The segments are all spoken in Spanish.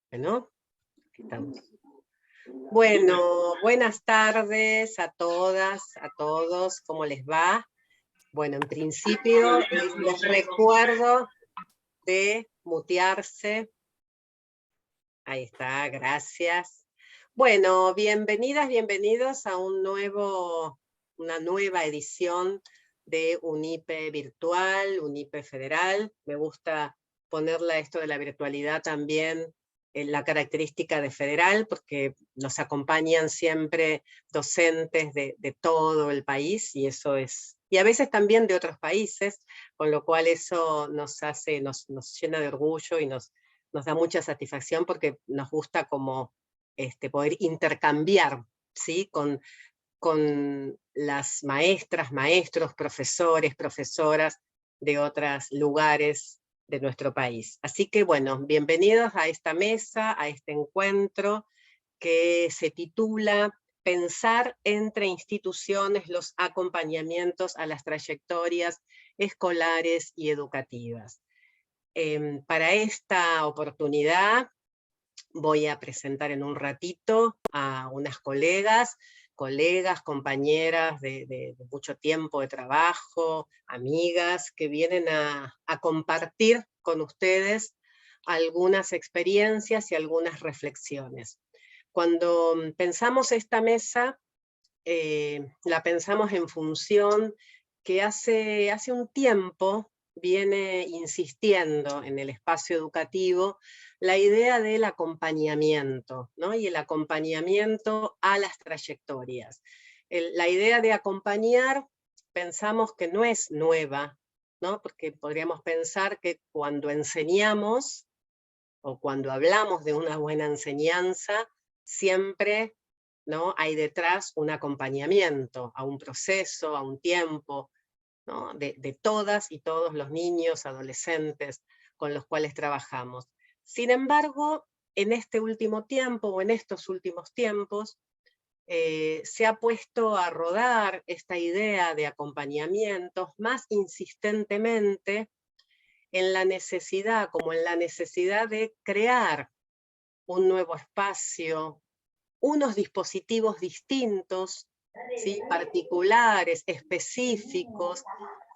Bueno, aquí estamos. Bueno, buenas tardes a todas, a todos, ¿cómo les va? Bueno, en principio les recuerdo de mutearse. Ahí está, gracias. Bueno, bienvenidas, bienvenidos a una nueva edición de UNIPE Virtual, UNIPE Federal. Me gusta ponerle esto de la virtualidad también en la característica de federal, porque nos acompañan siempre docentes de todo el país, y eso es, y a veces también de otros países, con lo cual eso nos llena de orgullo y nos da mucha satisfacción, porque nos gusta como poder intercambiar, ¿sí? con las maestras, maestros, profesores, profesoras de otros lugares de nuestro país. Así que bueno, bienvenidos a esta mesa, a este encuentro que se titula Pensar entre instituciones los acompañamientos a las trayectorias escolares y educativas. Para esta oportunidad voy a presentar en un ratito a unas colegas, compañeras de mucho tiempo de trabajo, amigas, que vienen a compartir con ustedes algunas experiencias y algunas reflexiones. Cuando pensamos esta mesa, la pensamos en función que hace un tiempo viene insistiendo en el espacio educativo la idea del acompañamiento, ¿no? Y el acompañamiento a las trayectorias. La idea de acompañar pensamos que no es nueva, ¿no? Porque podríamos pensar que cuando enseñamos o cuando hablamos de una buena enseñanza, siempre, ¿no?, hay detrás un acompañamiento a un proceso, a un tiempo, ¿no?, de todas y todos los niños, adolescentes con los cuales trabajamos. Sin embargo, en este último tiempo, o en estos últimos tiempos, se ha puesto a rodar esta idea de acompañamientos más insistentemente en la necesidad, como en la necesidad de crear un nuevo espacio, unos dispositivos distintos, ¿sí?, particulares, específicos,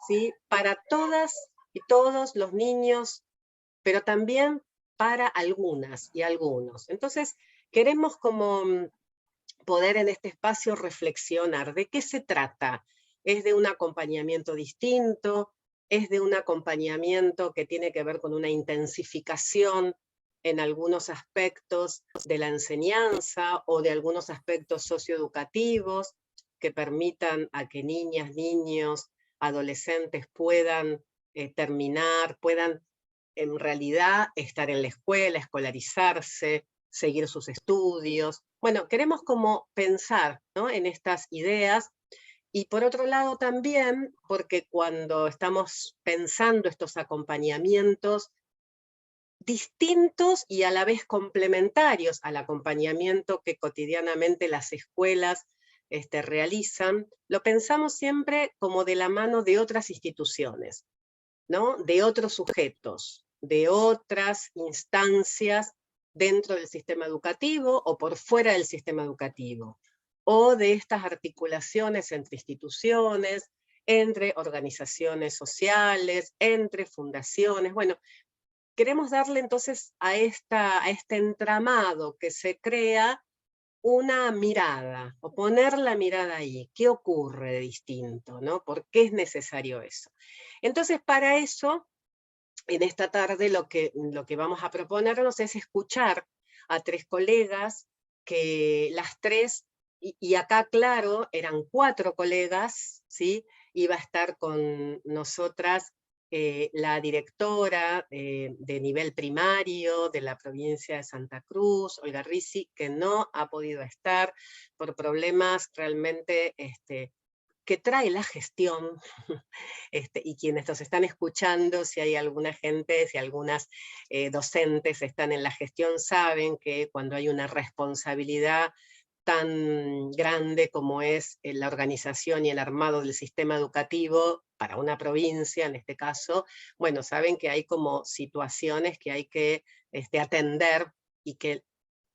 ¿sí?, para todas y todos los niños, pero también para algunas y algunos. Entonces, queremos como poder en este espacio reflexionar de qué se trata. ¿Es de un acompañamiento distinto? ¿Es de un acompañamiento que tiene que ver con una intensificación en algunos aspectos de la enseñanza o de algunos aspectos socioeducativos que permitan a que niñas, niños, adolescentes puedan terminar, puedan en realidad estar en la escuela, escolarizarse, seguir sus estudios? Bueno, queremos como pensar, ¿no?, en estas ideas, y por otro lado también, porque cuando estamos pensando estos acompañamientos distintos y a la vez complementarios al acompañamiento que cotidianamente las escuelas realizan, lo pensamos siempre como de la mano de otras instituciones, ¿no?, de otros sujetos, de otras instancias dentro del sistema educativo o por fuera del sistema educativo, o de estas articulaciones entre instituciones, entre organizaciones sociales, entre fundaciones. Bueno, queremos darle entonces a este entramado que se crea una mirada, o poner la mirada ahí. ¿Qué ocurre de distinto, no? ¿Por qué es necesario eso? Entonces, para eso, en esta tarde lo que vamos a proponernos es escuchar a tres colegas, que las tres, y acá claro, eran 4 colegas, ¿sí? Iba a estar con nosotras la directora de nivel primario de la provincia de Santa Cruz, Olga Risi, que no ha podido estar por problemas realmente que trae la gestión, y quienes nos están escuchando, si hay alguna gente, si algunas docentes están en la gestión, saben que cuando hay una responsabilidad tan grande como es la organización y el armado del sistema educativo, para una provincia, en este caso, bueno, saben que hay como situaciones que hay que atender y que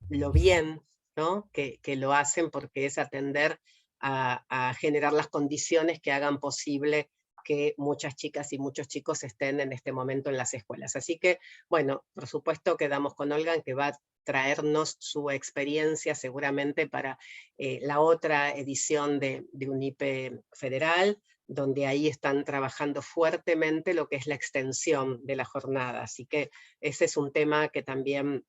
lo bien, ¿no? Que lo hacen porque es atender a generar las condiciones que hagan posible que muchas chicas y muchos chicos estén en este momento en las escuelas. Así que, bueno, por supuesto quedamos con Olga en que va a traernos su experiencia seguramente para la otra edición de UNIPE Federal, donde ahí están trabajando fuertemente lo que es la extensión de la jornada. Así que ese es un tema que también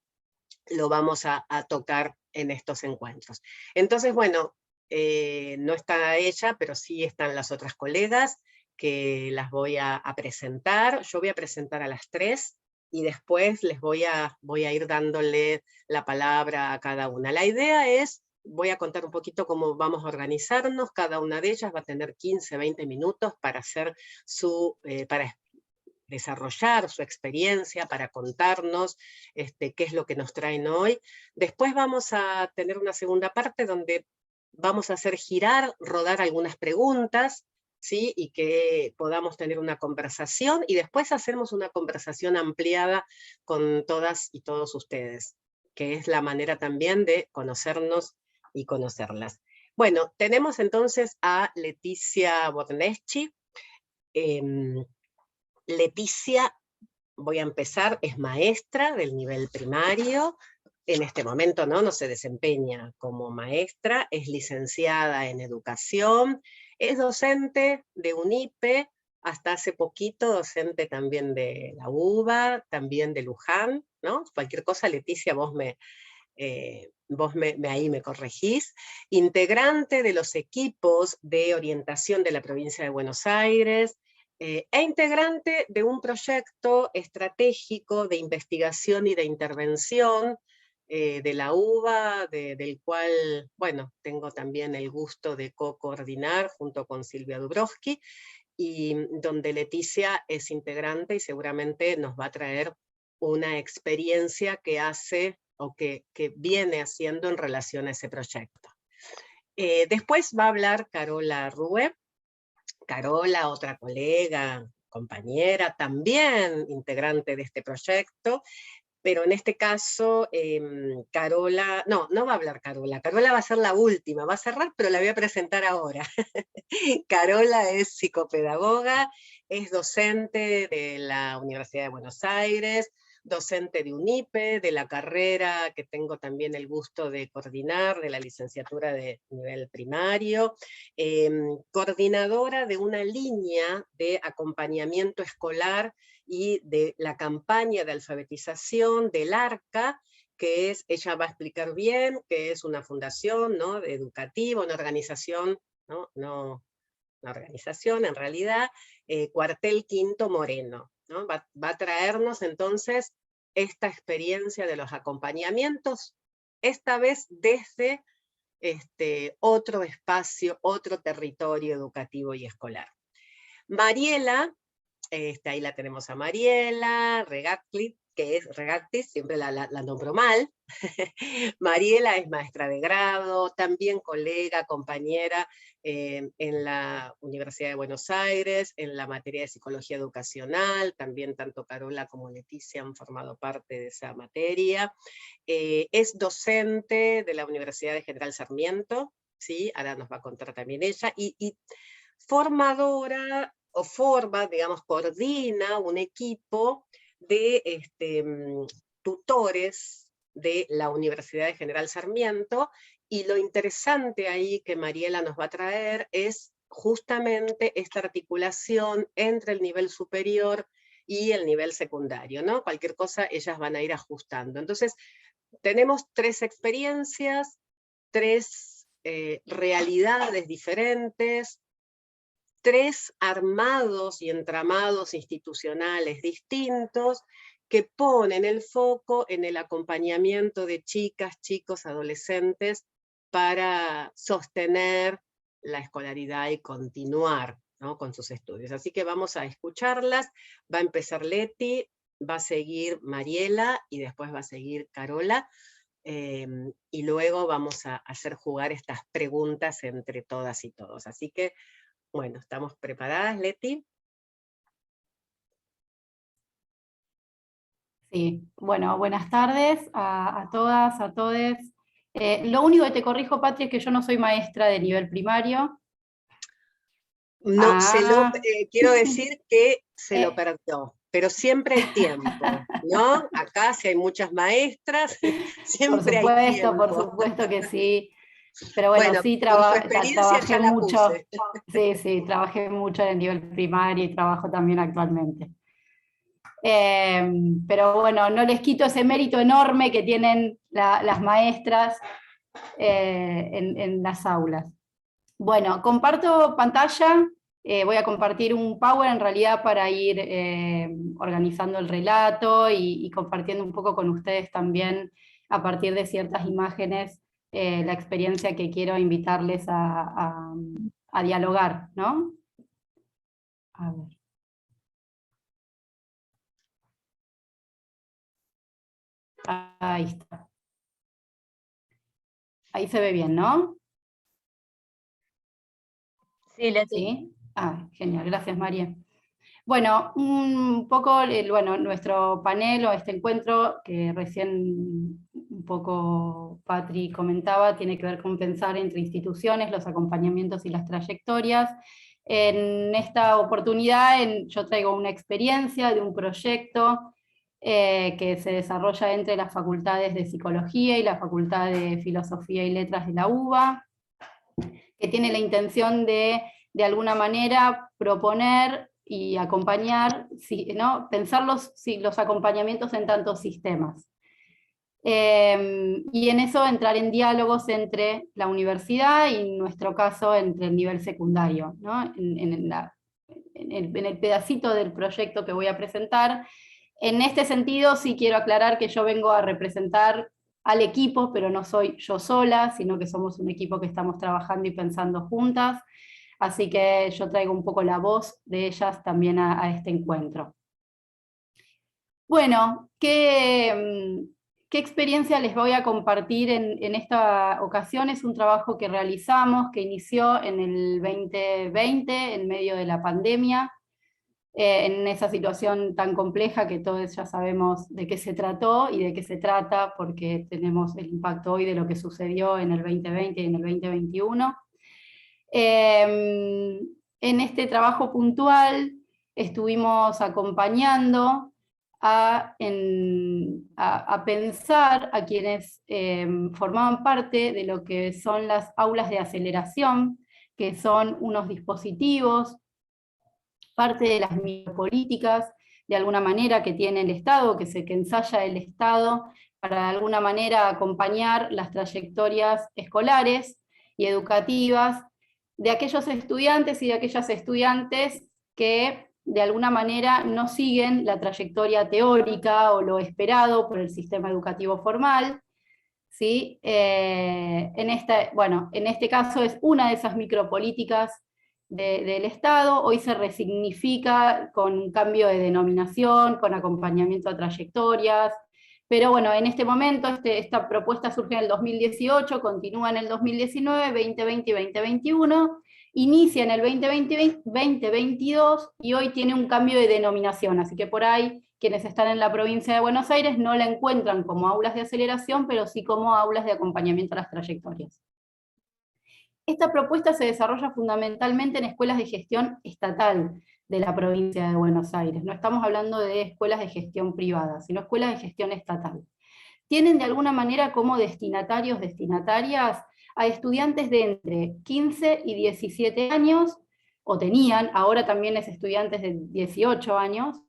lo vamos a tocar en estos encuentros. Entonces, bueno, no está ella, pero sí están las otras colegas, que las voy a presentar. Yo voy a presentar a las 3, y después les voy a ir dándole la palabra a cada una. La idea es, voy a contar un poquito cómo vamos a organizarnos, cada una de ellas va a tener 15, 20 minutos para hacer para desarrollar su experiencia, para contarnos qué es lo que nos traen hoy. Después vamos a tener una segunda parte donde vamos a hacer girar, rodar algunas preguntas, ¿sí? Y que podamos tener una conversación, y después hacemos una conversación ampliada con todas y todos ustedes, que es la manera también de conocernos y conocerlas. Bueno, tenemos entonces a Leticia Borneschi. Leticia, voy a empezar, es maestra del nivel primario. En este momento no se desempeña como maestra, es licenciada en educación, es docente de UNIPE, hasta hace poquito docente también de la UBA, también de Luján, ¿no? Cualquier cosa, Leticia, vos ahí me corregís. Integrante de los equipos de orientación de la provincia de Buenos Aires, e integrante de un proyecto estratégico de investigación y de intervención de la UBA, del cual, bueno, tengo también el gusto de co-coordinar junto con Silvia Dubrovsky, y donde Leticia es integrante y seguramente nos va a traer una experiencia que hace o que viene haciendo en relación a ese proyecto. Después va a hablar Carola Rue. Carola, otra colega, compañera, también integrante de este proyecto, pero en este caso, Carola, no va a hablar Carola, Carola va a ser la última, va a cerrar, pero la voy a presentar ahora. Carola es psicopedagoga, es docente de la Universidad de Buenos Aires, docente de UNIPE, de la carrera que tengo también el gusto de coordinar, de la licenciatura de nivel primario, coordinadora de una línea de acompañamiento escolar y de la campaña de alfabetización del ARCA, que es, ella va a explicar bien, que es una fundación, ¿no?, educativa, una organización, no una organización en realidad, Cuartel Quinto Moreno, ¿no? Va a traernos entonces esta experiencia de los acompañamientos, esta vez desde otro espacio, otro territorio educativo y escolar. Mariela, ahí la tenemos a Mariela Regatli, que es Regatli, siempre la nombro mal. Mariela es maestra de grado, también colega, compañera en la Universidad de Buenos Aires, en la materia de psicología educacional, también tanto Carola como Leticia han formado parte de esa materia. Es docente de la Universidad de General Sarmiento, ¿sí? Ahora nos va a contar también ella, y formadora, o forma, digamos, coordina un equipo de tutores de la Universidad de General Sarmiento, y lo interesante ahí que Mariela nos va a traer es justamente esta articulación entre el nivel superior y el nivel secundario, ¿no? Cualquier cosa ellas van a ir ajustando. Entonces, tenemos 3 experiencias, 3 realidades diferentes, 3 armados y entramados institucionales distintos que ponen el foco en el acompañamiento de chicas, chicos, adolescentes para sostener la escolaridad y continuar, ¿no?, con sus estudios. Así que vamos a escucharlas. Va a empezar Leti, va a seguir Mariela y después va a seguir Carola. Y luego vamos a hacer jugar estas preguntas entre todas y todos. Así que, bueno, ¿estamos preparadas, Leti? Sí, bueno, buenas tardes a todas, a todes. Lo único que te corrijo, Patri, es que yo no soy maestra de nivel primario. No, Ah, quiero decir que se lo eh, perdió, pero siempre hay tiempo, ¿no? Acá si hay muchas maestras, siempre hay por tiempo. supuesto que sí. Pero bueno, Bueno, sí con su experiencia trabajé ya la mucho. puse. Sí, sí, trabajé mucho en el nivel primario y trabajo también actualmente. Pero bueno, no les quito ese mérito enorme que tienen las maestras en las aulas. Bueno, comparto pantalla, voy a compartir un Power en realidad para ir organizando el relato y compartiendo un poco con ustedes también a partir de ciertas imágenes la experiencia que quiero invitarles a dialogar, ¿no? A ver. Ahí está. Ahí se ve bien, ¿no? Sí, Leti. Sí. Ah, genial, gracias María. Bueno, un poco, bueno, nuestro panel o este encuentro que recién un poco Patri comentaba, tiene que ver con pensar entre instituciones, los acompañamientos y las trayectorias. En esta oportunidad yo traigo una experiencia de un proyecto que se desarrolla entre las facultades de Psicología y la Facultad de Filosofía y Letras de la UBA, que tiene la intención de alguna manera proponer y acompañar, ¿no? Pensar los acompañamientos en tantos sistemas. Y en eso entrar en diálogos entre la universidad y en nuestro caso entre el nivel secundario, ¿no? En el pedacito del proyecto que voy a presentar. En este sentido sí quiero aclarar que yo vengo a representar al equipo, pero no soy yo sola, sino que somos un equipo que estamos trabajando y pensando juntas, así que yo traigo un poco la voz de ellas también a este encuentro. Bueno, ¿qué experiencia les voy a compartir en esta ocasión? Es un trabajo que realizamos, que inició en el 2020, en medio de la pandemia, en esa situación tan compleja que todos ya sabemos de qué se trató y de qué se trata, porque tenemos el impacto hoy de lo que sucedió en el 2020 y en el 2021. En este trabajo puntual estuvimos acompañando a pensar a quienes formaban parte de lo que son las aulas de aceleración, que son unos dispositivos, parte de las micropolíticas, de alguna manera, que tiene el Estado, que ensaya el Estado, para de alguna manera acompañar las trayectorias escolares y educativas de aquellos estudiantes y de aquellas estudiantes que de alguna manera no siguen la trayectoria teórica o lo esperado por el sistema educativo formal. ¿Sí? En este caso es una de esas micropolíticas del Estado, hoy se resignifica con un cambio de denominación, con acompañamiento a trayectorias, pero bueno, en este momento esta propuesta surge en el 2018, continúa en el 2019, 2020 y 2021, inicia en el 2020, 2022 y hoy tiene un cambio de denominación, así que por ahí quienes están en la provincia de Buenos Aires no la encuentran como aulas de aceleración, pero sí como aulas de acompañamiento a las trayectorias. Esta propuesta se desarrolla fundamentalmente en escuelas de gestión estatal de la provincia de Buenos Aires. No estamos hablando de escuelas de gestión privada, sino escuelas de gestión estatal. Tienen de alguna manera como destinatarias, a estudiantes de entre 15 y 17 años, o tenían, ahora también es estudiantes de 18 años,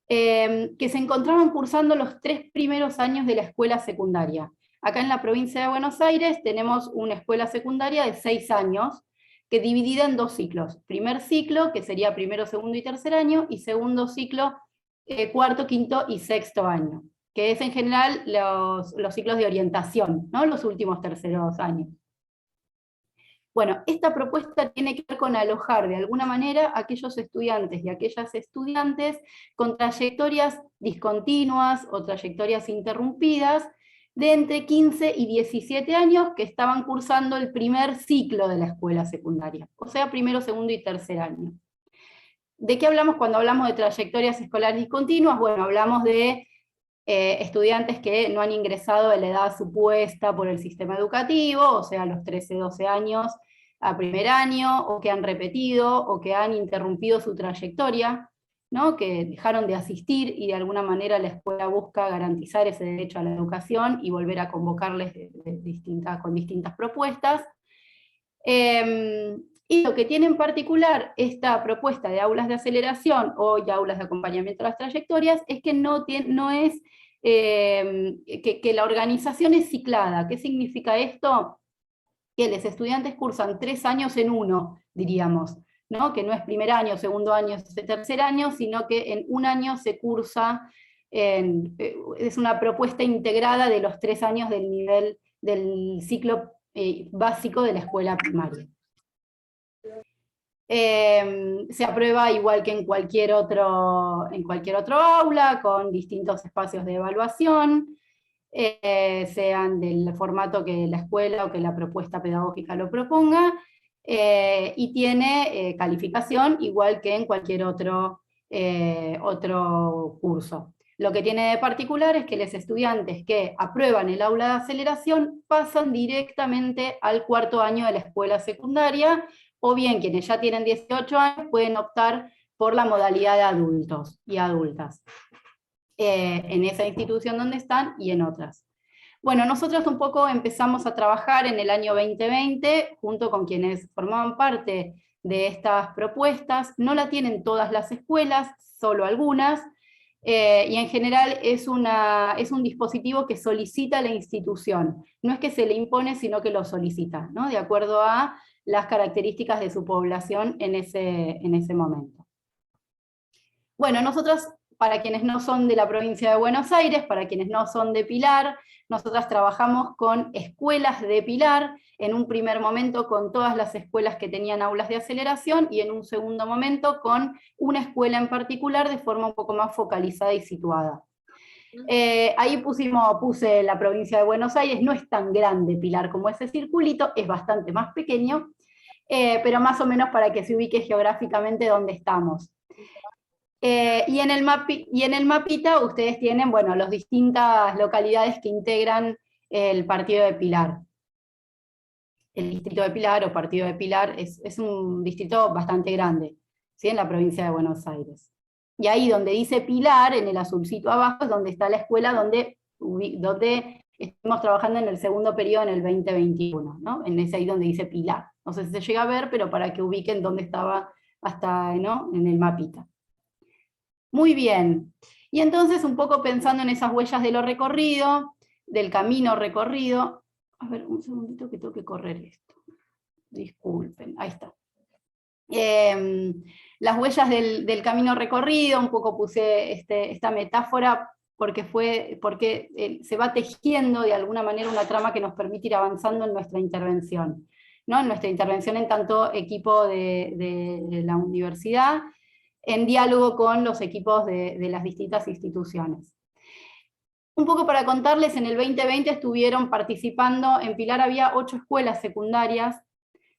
que se encontraban cursando los 3 primeros años de la escuela secundaria. Acá en la provincia de Buenos Aires tenemos una escuela secundaria de 6 años, que dividida en 2 ciclos. Primer ciclo, que sería primero, segundo y tercer año, y segundo ciclo, cuarto, quinto y sexto año, que es en general los ciclos de orientación, ¿no? Los últimos terceros años. Bueno, esta propuesta tiene que ver con alojar de alguna manera a aquellos estudiantes y aquellas estudiantes con trayectorias discontinuas o trayectorias interrumpidas de entre 15 y 17 años que estaban cursando el primer ciclo de la escuela secundaria, o sea, primero, segundo y tercer año. ¿De qué hablamos cuando hablamos de trayectorias escolares discontinuas? Bueno, hablamos de estudiantes que no han ingresado a la edad supuesta por el sistema educativo, o sea, a los 13, 12 años a primer año, o que han repetido, o que han interrumpido su trayectoria, ¿no? Que dejaron de asistir y de alguna manera la escuela busca garantizar ese derecho a la educación y volver a convocarles con distintas propuestas. Y lo que tiene en particular esta propuesta de aulas de aceleración o ya aulas de acompañamiento a las trayectorias es que no es que la organización es ciclada. ¿Qué significa esto? Que los estudiantes cursan 3 años en uno, diríamos, ¿no? Que no es primer año, segundo año, tercer año, sino que en un año se cursa, es una propuesta integrada de los 3 años del nivel del ciclo básico de la escuela primaria. Se aprueba igual que en cualquier otro aula, con distintos espacios de evaluación, sean del formato que la escuela o que la propuesta pedagógica lo proponga, y tiene calificación igual que en cualquier otro curso. Lo que tiene de particular es que los estudiantes que aprueban el aula de aceleración pasan directamente al cuarto año de la escuela secundaria, o bien quienes ya tienen 18 años pueden optar por la modalidad de adultos y adultas, en esa institución donde están y en otras. Bueno, nosotros un poco empezamos a trabajar en el año 2020, junto con quienes formaban parte de estas propuestas. No la tienen todas las escuelas, solo algunas, y en general es un dispositivo que solicita la institución. No es que se le impone, sino que lo solicita, ¿no? De acuerdo a las características de su población en ese momento. Bueno, nosotros, para quienes no son de la provincia de Buenos Aires, para quienes no son de Pilar, nosotras trabajamos con escuelas de Pilar, en un primer momento con todas las escuelas que tenían aulas de aceleración, y en un segundo momento con una escuela en particular de forma un poco más focalizada y situada. Ahí puse la provincia de Buenos Aires. No es tan grande Pilar como ese circulito, es bastante más pequeño, pero más o menos para que se ubique geográficamente dónde estamos. Y en el mapita ustedes tienen, bueno, las distintas localidades que integran el partido de Pilar. El distrito de Pilar o partido de Pilar es un distrito bastante grande, ¿sí? En la provincia de Buenos Aires. Y ahí donde dice Pilar, en el azulcito abajo, es donde está la escuela donde estamos trabajando en el segundo periodo en el 2021, ¿no? Es ahí donde dice Pilar. No sé si se llega a ver, pero para que ubiquen dónde estaba hasta, ¿no? En el mapita. Muy bien. Y entonces, un poco pensando en esas huellas de lo recorrido, del camino recorrido. A ver, un segundito que tengo que correr esto. Disculpen, ahí está. Las huellas del camino recorrido, un poco puse esta metáfora porque se va tejiendo de alguna manera una trama que nos permite ir avanzando en nuestra intervención, ¿no? En nuestra intervención en tanto equipo de la universidad, en diálogo con los equipos de las distintas instituciones. Un poco para contarles, en el 2020 estuvieron participando, en Pilar había 8 escuelas secundarias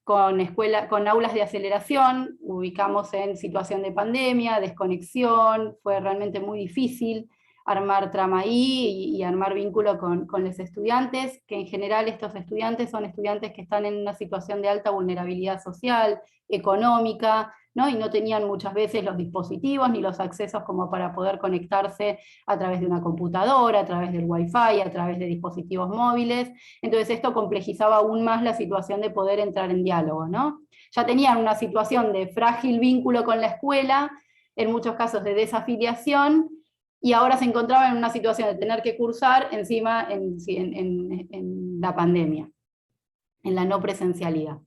con aulas de aceleración. Ubicamos en situación de pandemia, desconexión, fue realmente muy difícil armar trama ahí y armar vínculo con los estudiantes, que en general estos estudiantes son estudiantes que están en una situación de alta vulnerabilidad social, económica, ¿no? Y no tenían muchas veces los dispositivos ni los accesos como para poder conectarse a través de una computadora, a través del Wi-Fi, a través de dispositivos móviles. Entonces esto complejizaba aún más la situación de poder entrar en diálogo, ¿no? Ya tenían una situación de frágil vínculo con la escuela, en muchos casos de desafiliación, y ahora se encontraban en una situación de tener que cursar encima en la pandemia, en la no presencialidad.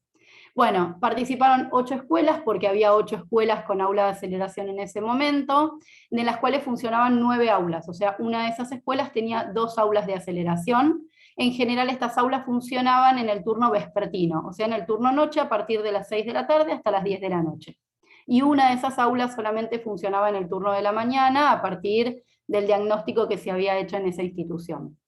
Bueno, participaron 8 escuelas, porque había 8 escuelas con aula de aceleración en ese momento, de las cuales funcionaban 9 aulas, o sea, una de esas escuelas tenía 2 aulas de aceleración. En general estas aulas funcionaban en el turno vespertino, o sea, en el turno noche a partir de las 6 de la tarde hasta las 10 de la noche. Y una de esas aulas solamente funcionaba en el turno de la mañana a partir del diagnóstico que se había hecho en esa institución.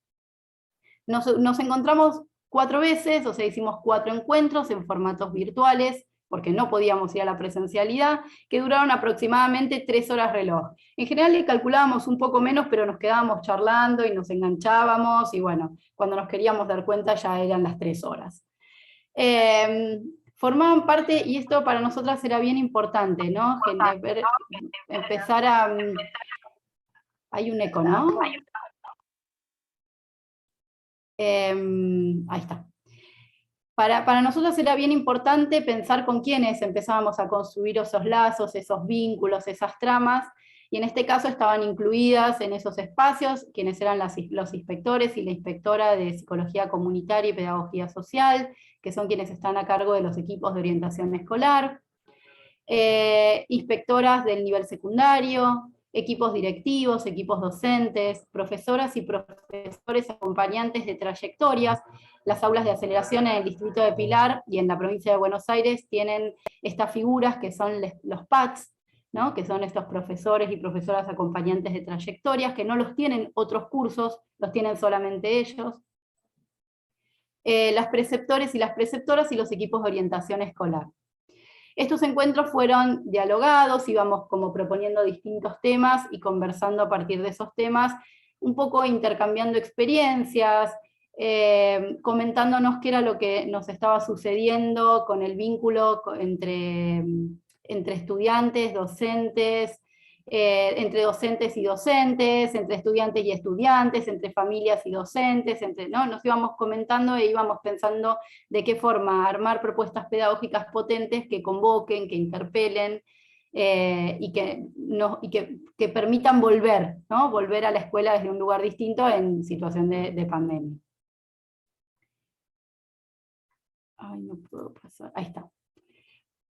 Nos encontramos 4 veces, o sea, hicimos 4 encuentros en formatos virtuales, porque no podíamos ir a la presencialidad, que duraron aproximadamente 3 horas reloj. En general le calculábamos un poco menos, pero nos quedábamos charlando y nos enganchábamos, y bueno, cuando nos queríamos dar cuenta ya eran las 3 horas. Formaban parte, y esto para nosotras era bien importante, ¿no? Empezar a... Hay un eco, ¿no? Ahí está. Para nosotros era bien importante pensar con quiénes empezábamos a construir esos lazos, esos vínculos, esas tramas, y en este caso estaban incluidas en esos espacios quienes eran los inspectores y la inspectora de Psicología Comunitaria y Pedagogía Social, que son quienes están a cargo de los equipos de orientación escolar, inspectoras del nivel secundario, equipos directivos, equipos docentes, profesoras y profesores acompañantes de trayectorias. Las aulas de aceleración en el distrito de Pilar y en la provincia de Buenos Aires tienen estas figuras que son los PATs, ¿no? Que son estos profesores y profesoras acompañantes de trayectorias, que no los tienen otros cursos, los tienen solamente ellos. Las preceptores y las preceptoras y los equipos de orientación escolar. Estos encuentros fueron dialogados, íbamos como proponiendo distintos temas y conversando a partir de esos temas, un poco intercambiando experiencias, comentándonos qué era lo que nos estaba sucediendo con el vínculo entre estudiantes, docentes, entre docentes y docentes, entre estudiantes y estudiantes, entre familias y docentes, ¿no? Nos íbamos comentando e íbamos pensando de qué forma armar propuestas pedagógicas potentes que convoquen, que interpelen, y que permitan volver, ¿no? Volver a la escuela desde un lugar distinto en situación de pandemia. Ay, no puedo pasar, ahí está.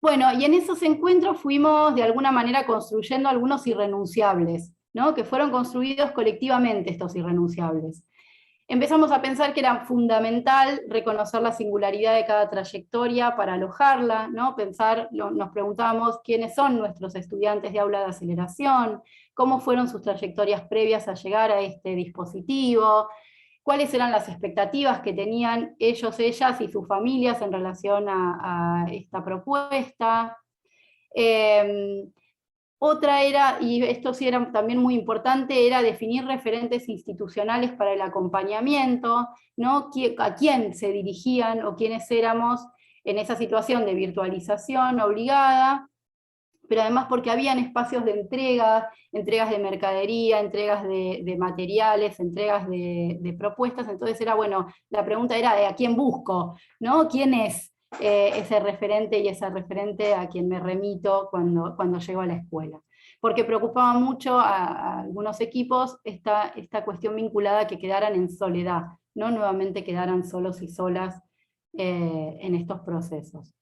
Bueno, y en esos encuentros fuimos de alguna manera construyendo algunos irrenunciables, ¿no? Que fueron construidos colectivamente estos irrenunciables. Empezamos a pensar que era fundamental reconocer la singularidad de cada trayectoria para alojarla, ¿no? Nos preguntábamos quiénes son nuestros estudiantes de aula de aceleración, cómo fueron sus trayectorias previas a llegar a este dispositivo, cuáles eran las expectativas que tenían ellos, ellas y sus familias en relación a esta propuesta. Otra era, y esto sí era también muy importante, era definir referentes institucionales para el acompañamiento, ¿no? A quién se dirigían o quiénes éramos en esa situación de virtualización obligada, pero además porque habían espacios de entregas de mercadería, entregas de materiales, entregas de propuestas, entonces era, bueno, la pregunta era de a quién busco, ¿no? ¿Quién es ese referente y esa referente a quien me remito cuando llego a la escuela? Porque preocupaba mucho a algunos equipos esta cuestión vinculada a que quedaran en soledad, no nuevamente quedaran solos y solas en estos procesos.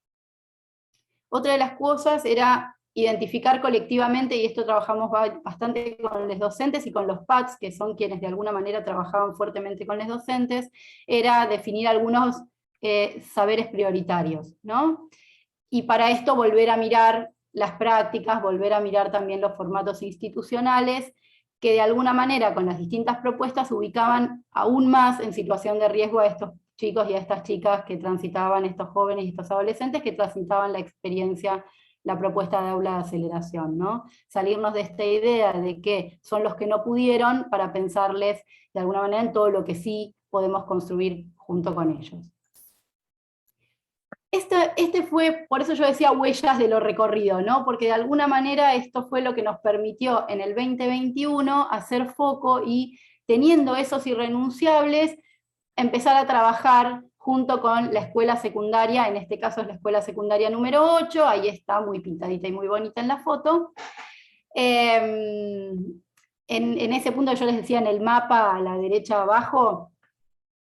Otra de las cosas era identificar colectivamente, y esto trabajamos bastante con los docentes y con los PATs, que son quienes de alguna manera trabajaban fuertemente con los docentes, era definir algunos saberes prioritarios, ¿no? Y para esto volver a mirar las prácticas, volver a mirar también los formatos institucionales, que de alguna manera con las distintas propuestas ubicaban aún más en situación de riesgo a estos chicos y a estas chicas que transitaban, estos jóvenes y estos adolescentes que transitaban la experiencia, la propuesta de aula de aceleración, ¿no? Salirnos de esta idea de que son los que no pudieron para pensarles de alguna manera en todo lo que sí podemos construir junto con ellos. Este fue, por eso yo decía huellas de lo recorrido, ¿no? Porque de alguna manera esto fue lo que nos permitió en el 2021 hacer foco y, teniendo esos irrenunciables, empezar a trabajar junto con la escuela secundaria, en este caso es la escuela secundaria número 8, ahí está muy pintadita y muy bonita en la foto. En ese punto yo les decía en el mapa a la derecha abajo,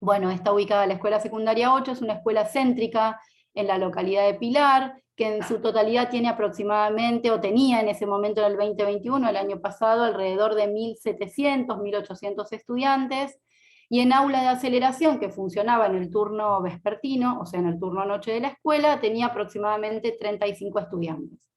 bueno, está ubicada la escuela secundaria 8, es una escuela céntrica en la localidad de Pilar, que en su totalidad tiene aproximadamente, o tenía en ese momento en el 2021, el año pasado, alrededor de 1.700, 1.800 estudiantes, y en aula de aceleración, que funcionaba en el turno vespertino, o sea, en el turno noche de la escuela, tenía aproximadamente 35 estudiantes.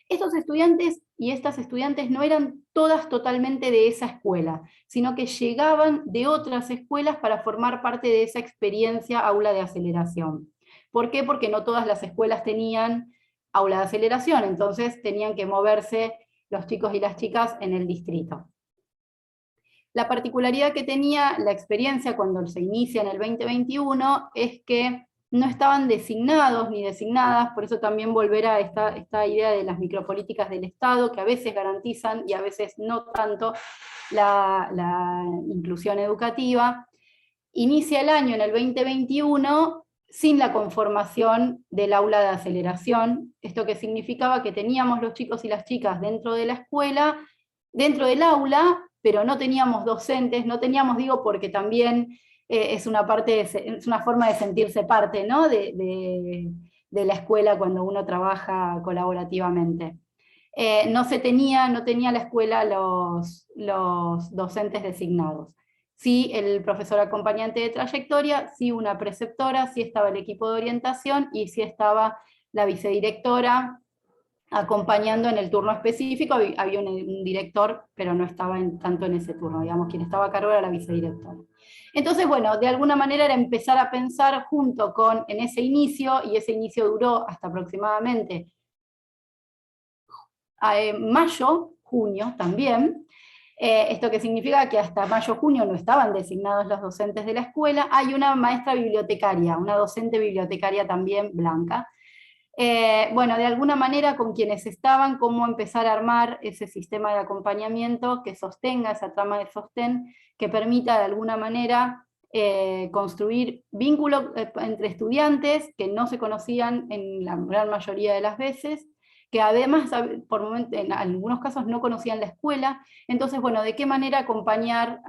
Estos estudiantes y estas estudiantes no eran todas totalmente de esa escuela, sino que llegaban de otras escuelas para formar parte de esa experiencia aula de aceleración. ¿Por qué? Porque no todas las escuelas tenían aula de aceleración, entonces tenían que moverse los chicos y las chicas en el distrito. La particularidad que tenía la experiencia cuando se inicia en el 2021 es que no estaban designados ni designadas, por eso también volver a esta idea de las micropolíticas del Estado, que a veces garantizan y a veces no tanto la inclusión educativa. Inicia el año en el 2021 sin la conformación del aula de aceleración, esto que significaba que teníamos los chicos y las chicas dentro de la escuela, dentro del aula, pero no teníamos docentes, no teníamos, digo, porque también es una forma de sentirse parte, ¿no? de la escuela cuando uno trabaja colaborativamente. No tenía la escuela los docentes designados. Sí el profesor acompañante de trayectoria, sí una preceptora, sí estaba el equipo de orientación y sí estaba la vicedirectora acompañando en el turno específico. Había un director, pero no estaba tanto en ese turno, digamos, quien estaba a cargo era la vicedirectora. Entonces, bueno, de alguna manera era empezar a pensar junto con, en ese inicio, y ese inicio duró hasta aproximadamente mayo, junio también. Esto que significa que hasta mayo, junio no estaban designados los docentes de la escuela. Hay una maestra bibliotecaria, una docente bibliotecaria también blanca. Bueno, de alguna manera con quienes estaban, cómo empezar a armar ese sistema de acompañamiento que sostenga esa trama de sostén, que permita de alguna manera construir vínculos entre estudiantes que no se conocían en la gran mayoría de las veces, que además en algunos casos no conocían la escuela. Entonces, bueno, ¿de qué manera acompañar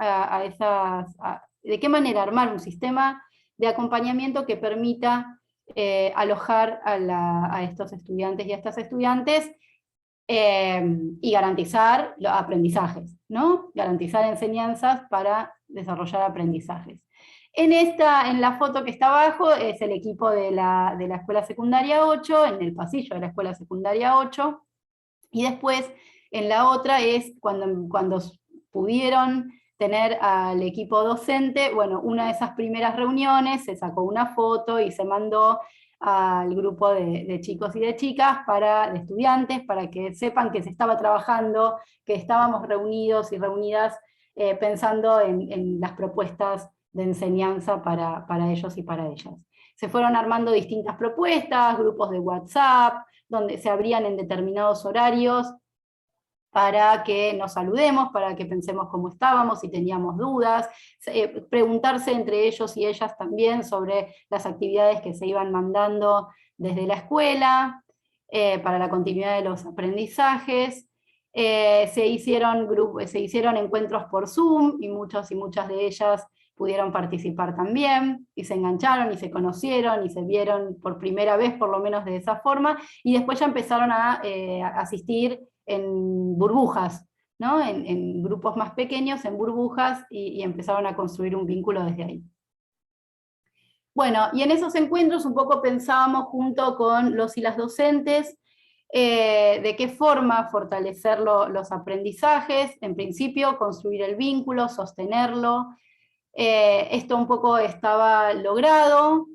de qué manera armar un sistema de acompañamiento que permita alojar a estos estudiantes y a estas estudiantes y garantizar los aprendizajes, ¿no? Garantizar enseñanzas para desarrollar aprendizajes. En la foto que está abajo es el equipo de la Escuela Secundaria 8, en el pasillo de la Escuela Secundaria 8, y después en la otra es cuando pudieron tener al equipo docente, bueno, una de esas primeras reuniones se sacó una foto y se mandó al grupo de chicos y de chicas, de estudiantes, para que sepan que se estaba trabajando, que estábamos reunidos y reunidas pensando en las propuestas de enseñanza para ellos y para ellas. Se fueron armando distintas propuestas, grupos de WhatsApp, donde se abrían en determinados horarios para que nos saludemos, para que pensemos cómo estábamos, si teníamos dudas, preguntarse entre ellos y ellas también sobre las actividades que se iban mandando desde la escuela, para la continuidad de los aprendizajes. Se hicieron encuentros por Zoom, y muchos y muchas de ellas pudieron participar también, y se engancharon, y se conocieron, y se vieron por primera vez, por lo menos de esa forma, y después ya empezaron a asistir en burbujas, ¿no? En grupos más pequeños, en burbujas, y empezaron a construir un vínculo desde ahí. Bueno, y en esos encuentros un poco pensábamos junto con los y las docentes de qué forma fortalecer los aprendizajes, en principio construir el vínculo, sostenerlo. Esto un poco estaba logrado.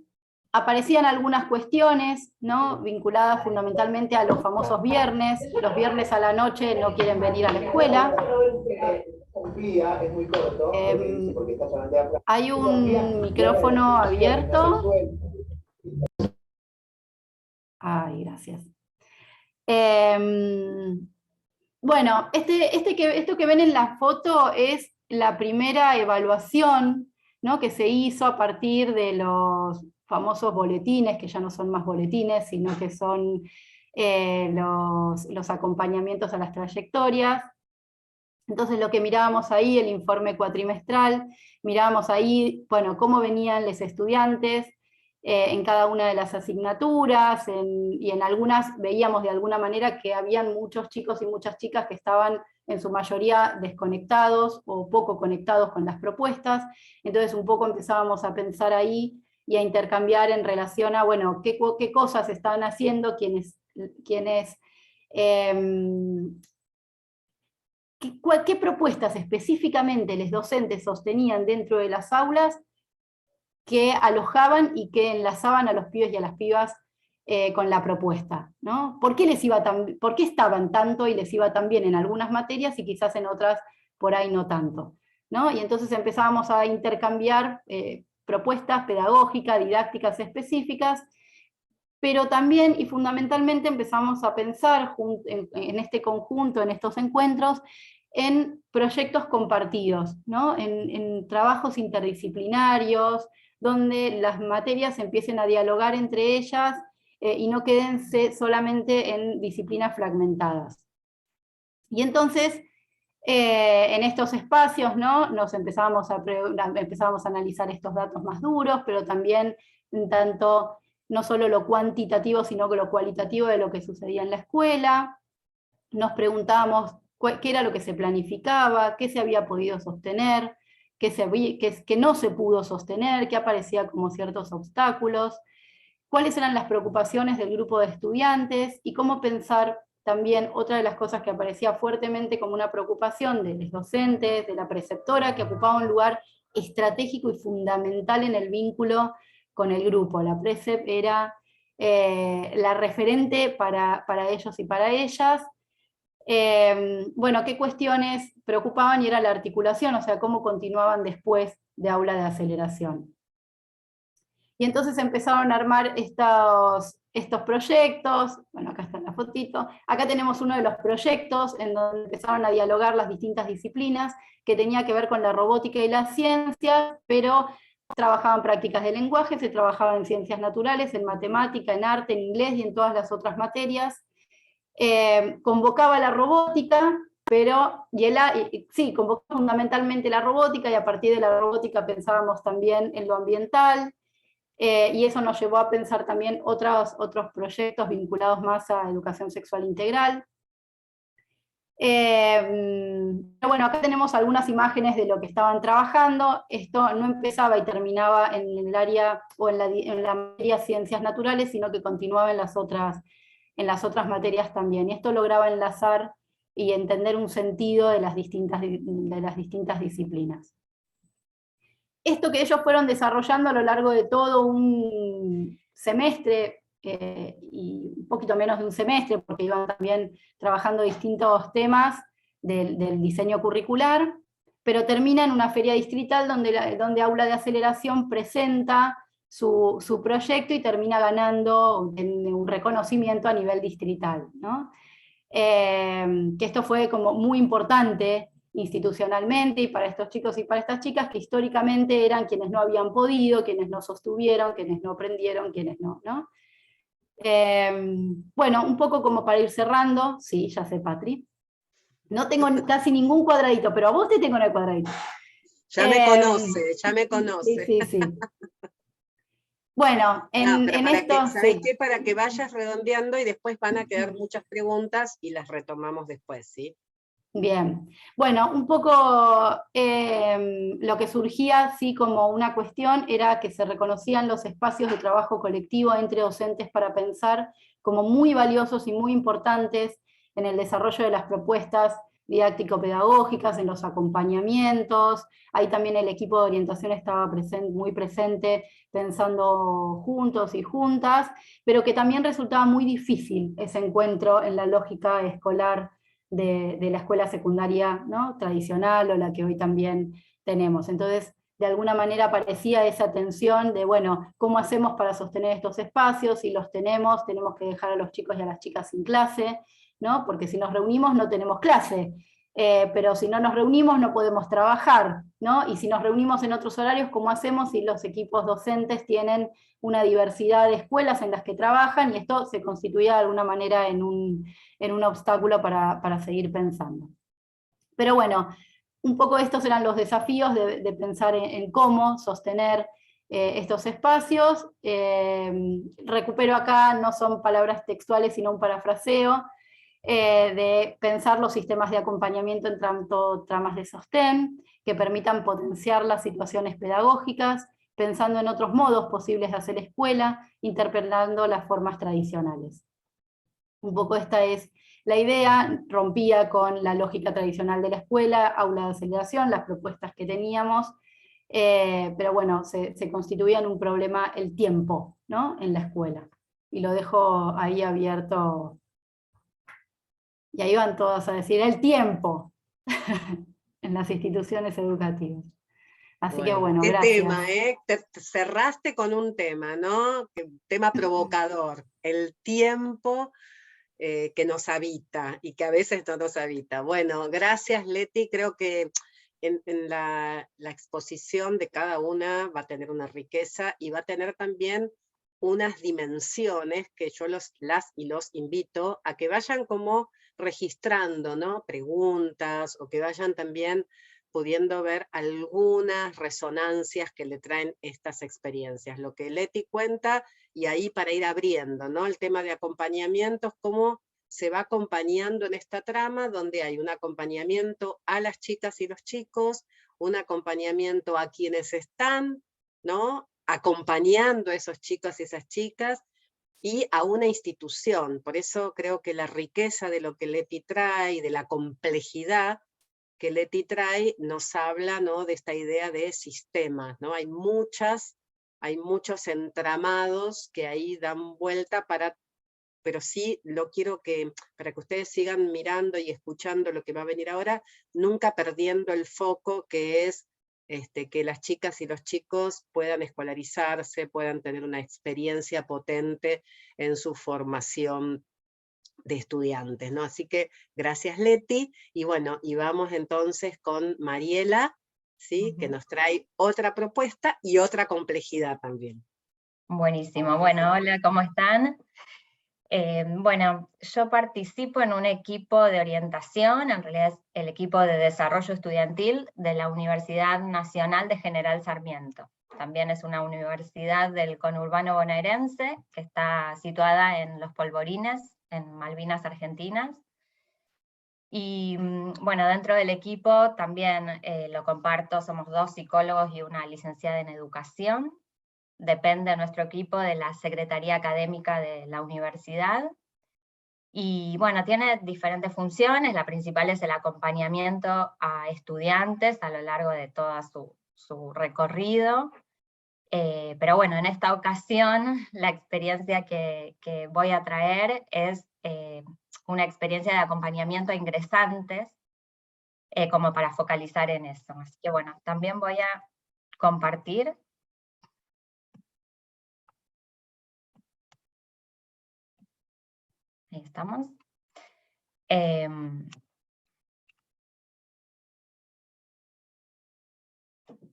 Aparecían algunas cuestiones, ¿no? Vinculadas fundamentalmente a los famosos viernes. Los viernes a la noche no quieren venir a la escuela. Hay un micrófono abierto. Ay, gracias. Bueno, esto que ven en la foto es la primera evaluación, ¿no? Que se hizo a partir de los famosos boletines, que ya no son más boletines, sino que son los acompañamientos a las trayectorias. Entonces lo que mirábamos ahí, el informe cuatrimestral, mirábamos ahí, bueno, cómo venían los estudiantes en cada una de las asignaturas, y en algunas veíamos de alguna manera que habían muchos chicos y muchas chicas que estaban en su mayoría desconectados o poco conectados con las propuestas. Entonces un poco empezábamos a pensar ahí y a intercambiar en relación a, bueno, qué cosas estaban haciendo, qué propuestas específicamente los docentes sostenían dentro de las aulas que alojaban y que enlazaban a los pibes y a las pibas con la propuesta, ¿no? ¿Por qué estaban tanto y les iba tan bien en algunas materias y quizás en otras por ahí no tanto, ¿no? Y entonces empezábamos a intercambiar propuestas pedagógicas, didácticas específicas, pero también y fundamentalmente empezamos a pensar en este conjunto, en estos encuentros, en proyectos compartidos, ¿no? En trabajos interdisciplinarios, donde las materias empiecen a dialogar entre ellas y no quédense solamente en disciplinas fragmentadas. Y entonces, en estos espacios, ¿no? Nos empezamos a analizar estos datos más duros, pero también en tanto no solo lo cuantitativo, sino que lo cualitativo de lo que sucedía en la escuela. Nos preguntábamos qué era lo que se planificaba, qué se había podido sostener, qué no se pudo sostener, qué aparecía como ciertos obstáculos, cuáles eran las preocupaciones del grupo de estudiantes y cómo pensar también otra de las cosas que aparecía fuertemente como una preocupación de los docentes, de la preceptora, que ocupaba un lugar estratégico y fundamental en el vínculo con el grupo. La precep era la referente para ellos y para ellas. Bueno, qué cuestiones preocupaban y era la articulación, o sea, cómo continuaban después de aula de aceleración. Y entonces empezaron a armar estos proyectos, bueno, acá está la fotito, acá tenemos uno de los proyectos en donde empezaron a dialogar las distintas disciplinas, que tenía que ver con la robótica y las ciencias, pero trabajaban prácticas de lenguaje, se trabajaba en ciencias naturales, en matemática, en arte, en inglés y en todas las otras materias. Convocaba la robótica, sí, convocaba fundamentalmente la robótica, y a partir de la robótica pensábamos también en lo ambiental, y eso nos llevó a pensar también otros proyectos vinculados más a educación sexual integral. Pero bueno, acá tenemos algunas imágenes de lo que estaban trabajando. Esto no empezaba y terminaba en el área o en la materia ciencias naturales, sino que continuaba en las otras materias también. Y esto lograba enlazar y entender un sentido de las distintas disciplinas. Esto que ellos fueron desarrollando a lo largo de todo un semestre, y un poquito menos de un semestre, porque iban también trabajando distintos temas del diseño curricular, pero termina en una feria distrital donde Aula de Aceleración presenta su proyecto y termina ganando un reconocimiento a nivel distrital, ¿no? Que esto fue como muy importante institucionalmente y para estos chicos y para estas chicas que históricamente eran quienes no habían podido, quienes no sostuvieron, quienes no aprendieron, quienes no, ¿no? Bueno, un poco como para ir cerrando, sí, ya sé, Patri. No tengo casi ningún cuadradito, pero a vos te tengo en el cuadradito. Ya me conoce, ya me conoce. Sí, sí, sí. Bueno, ¿sabés qué? Para que vayas redondeando y después van a quedar muchas preguntas y las retomamos después, ¿sí? Bien, bueno, un poco lo que surgía sí como una cuestión era que se reconocían los espacios de trabajo colectivo entre docentes para pensar como muy valiosos y muy importantes en el desarrollo de las propuestas didáctico-pedagógicas, en los acompañamientos. Ahí también el equipo de orientación estaba muy presente pensando juntos y juntas, pero que también resultaba muy difícil ese encuentro en la lógica escolar de la escuela secundaria, ¿no? Tradicional o la que hoy también tenemos. Entonces, de alguna manera aparecía esa tensión de, bueno, ¿cómo hacemos para sostener estos espacios? Si los tenemos que dejar a los chicos y a las chicas sin clase, ¿no? Porque si nos reunimos no tenemos clase, pero si no nos reunimos no podemos trabajar, ¿no? Y si nos reunimos en otros horarios, ¿cómo hacemos si los equipos docentes tienen una diversidad de escuelas en las que trabajan? Y esto se constituía de alguna manera en un obstáculo para seguir pensando. Pero bueno, un poco estos eran los desafíos de pensar en cómo sostener estos espacios. Recupero acá, no son palabras textuales, sino un parafraseo, de pensar los sistemas de acompañamiento en tanto tramas de sostén, que permitan potenciar las situaciones pedagógicas, pensando en otros modos posibles de hacer escuela, interpretando las formas tradicionales. Un poco esta es la idea, rompía con la lógica tradicional de la escuela, aula de aceleración, las propuestas que teníamos, pero bueno, se constituía en un problema el tiempo, ¿no? En la escuela. y lo dejo ahí abierto. Y ahí van todos a decir el tiempo en las instituciones educativas. Así que Bueno, bueno, qué gracias. tema, ¿eh? Te cerraste con un tema, ¿no? Tema provocador, el tiempo que nos habita y que a veces no nos habita. Bueno, gracias Leti, creo que en la exposición de cada una va a tener una riqueza y va a tener también unas dimensiones que yo las y los invito a que vayan como registrando, ¿no? Preguntas, o que vayan también pudiendo ver algunas resonancias que le traen estas experiencias. Lo que Leti cuenta, y ahí para ir abriendo, ¿no? El tema de acompañamientos, cómo se va acompañando en esta trama, donde hay un acompañamiento a las chicas y los chicos, un acompañamiento a quienes están, ¿no? Acompañando a esos chicos y esas chicas, y a una institución. Por eso creo que la riqueza de lo que Leti trae, de la complejidad que Leti trae, nos habla, ¿no? De esta idea de sistemas, ¿no? Hay muchos entramados que ahí dan vuelta pero sí lo quiero para que ustedes sigan mirando y escuchando lo que va a venir ahora, nunca perdiendo el foco que es que las chicas y los chicos puedan escolarizarse, puedan tener una experiencia potente en su formación de estudiantes, ¿no? Así que gracias Leti, y bueno, y vamos entonces con Mariela, ¿sí? Que nos trae otra propuesta y otra complejidad también. Buenísimo, bueno, hola, ¿cómo están? Bueno, yo participo en un equipo de orientación, en realidad es el equipo de desarrollo estudiantil de la Universidad Nacional de General Sarmiento. También es una universidad del conurbano bonaerense, que está situada en Los Polvorines, en Malvinas Argentinas. Y bueno, dentro del equipo también lo comparto, somos 2 psicólogos y una licenciada en educación. Depende nuestro equipo de la Secretaría Académica de la universidad. Y bueno, tiene diferentes funciones, la principal es el acompañamiento a estudiantes a lo largo de todo su recorrido. Pero bueno, en esta ocasión la experiencia que voy a traer es una experiencia de acompañamiento a ingresantes, como para focalizar en eso. Así que bueno, también voy a compartir. Ahí estamos.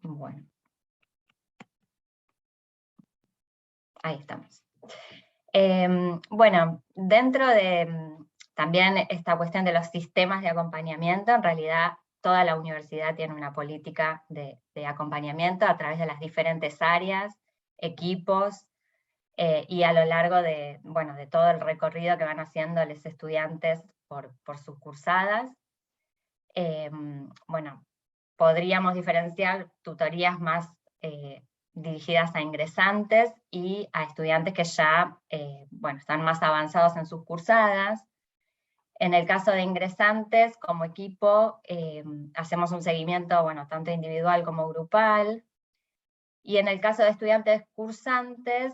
Bueno. Ahí estamos. Bueno, dentro de también esta cuestión de los sistemas de acompañamiento, en realidad toda la universidad tiene una política de acompañamiento a través de las diferentes áreas, equipos, y a lo largo de, bueno, de todo el recorrido que van haciendo los estudiantes por sus cursadas. Bueno, podríamos diferenciar tutorías más dirigidas a ingresantes y a estudiantes que ya bueno, están más avanzados en sus cursadas. En el caso de ingresantes, como equipo, hacemos un seguimiento, bueno, tanto individual como grupal. Y en el caso de estudiantes cursantes,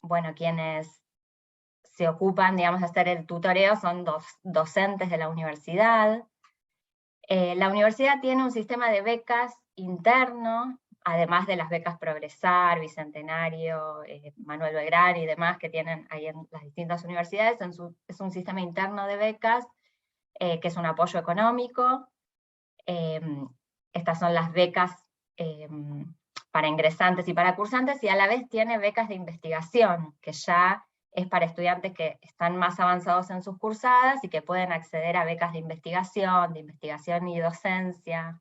bueno, quienes se ocupan, digamos, de hacer el tutoreo son docentes de la universidad. La universidad tiene un sistema de becas interno, además de las becas Progresar, Bicentenario, Manuel Belgrano y demás que tienen ahí en las distintas universidades. Es un sistema interno de becas que es un apoyo económico. Estas son las becas para ingresantes y para cursantes, y a la vez tiene becas de investigación, que ya es para estudiantes que están más avanzados en sus cursadas y que pueden acceder a becas de investigación y docencia,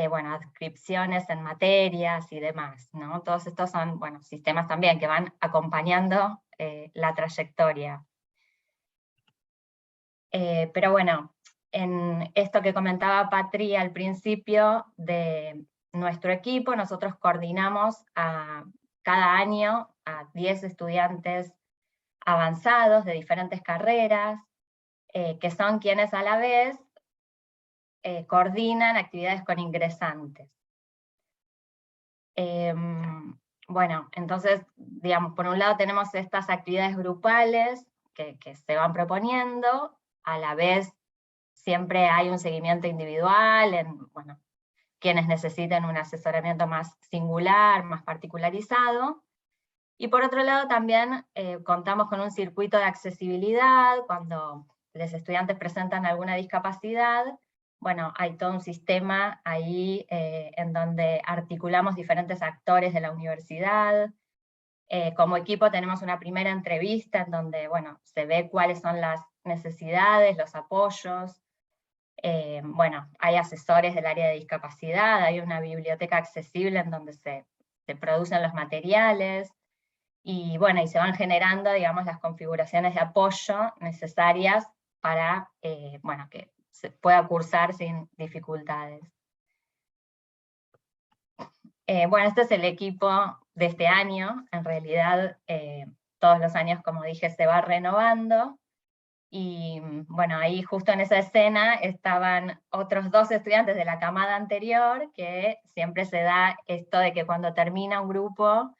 bueno, adscripciones en materias y demás, ¿no? Todos estos son, bueno, sistemas también que van acompañando la trayectoria. Pero bueno, en esto que comentaba Patri al principio de nuestro equipo, nosotros coordinamos cada año a 10 estudiantes avanzados de diferentes carreras, que son quienes a la vez coordinan actividades con ingresantes. bueno, entonces, digamos, por un lado tenemos estas actividades grupales que se van proponiendo, a la vez siempre hay un seguimiento individual en, bueno, quienes necesiten un asesoramiento más singular, más particularizado. Y por otro lado también contamos con un circuito de accesibilidad, cuando los estudiantes presentan alguna discapacidad, bueno, hay todo un sistema ahí en donde articulamos diferentes actores de la universidad. Como equipo tenemos una primera entrevista en donde, bueno, se ve cuáles son las necesidades, los apoyos. Bueno, hay asesores del área de discapacidad, hay una biblioteca accesible en donde se producen los materiales, y bueno, y se van generando, digamos, las configuraciones de apoyo necesarias para, bueno, que se pueda cursar sin dificultades. Bueno, este es el equipo de este año. En realidad, todos los años, como dije, se va renovando. Y bueno, ahí justo en esa escena estaban otros 2 estudiantes de la camada anterior, que siempre se da esto de que cuando termina un grupo,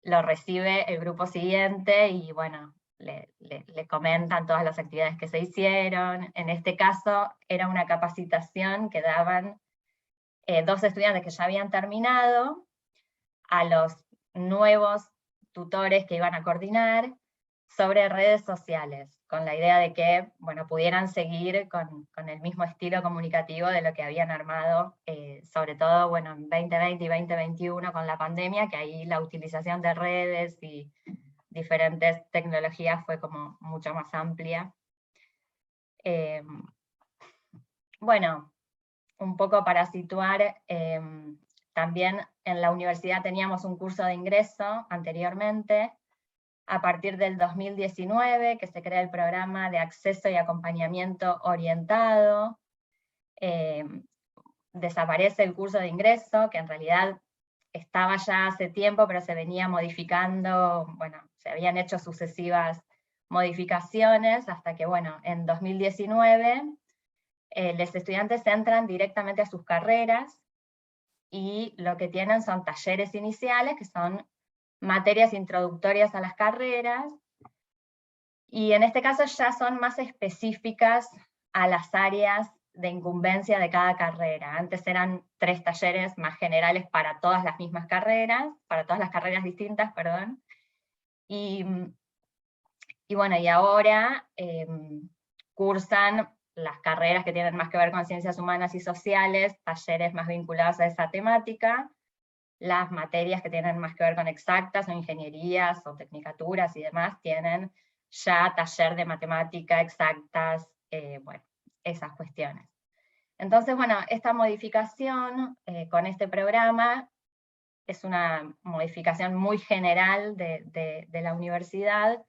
lo recibe el grupo siguiente y bueno, le comentan todas las actividades que se hicieron. En este caso era una capacitación que daban 2 estudiantes que ya habían terminado a los nuevos tutores que iban a coordinar sobre redes sociales, con la idea de que, bueno, pudieran seguir con el mismo estilo comunicativo de lo que habían armado, sobre todo, bueno, en 2020 y 2021 con la pandemia, que ahí la utilización de redes y diferentes tecnologías fue como mucho más amplia. Bueno, un poco para situar, también en la universidad teníamos un curso de ingreso anteriormente. A partir del 2019, que se crea el programa de acceso y acompañamiento orientado, desaparece el curso de ingreso, que en realidad estaba ya hace tiempo, pero se venía modificando, bueno, se habían hecho sucesivas modificaciones, hasta que, bueno, en 2019, los estudiantes entran directamente a sus carreras, y lo que tienen son talleres iniciales, que son materias introductorias a las carreras, y en este caso ya son más específicas a las áreas de incumbencia de cada carrera. Antes eran 3 talleres más generales para todas las mismas carreras, para todas las carreras distintas, perdón. Y bueno, y ahora cursan las carreras que tienen más que ver con ciencias humanas y sociales, talleres más vinculados a esa temática, las materias que tienen más que ver con exactas o ingenierías o tecnicaturas y demás tienen ya taller de matemática, exactas, bueno, esas cuestiones. Entonces, bueno, esta modificación con este programa es una modificación muy general de la universidad,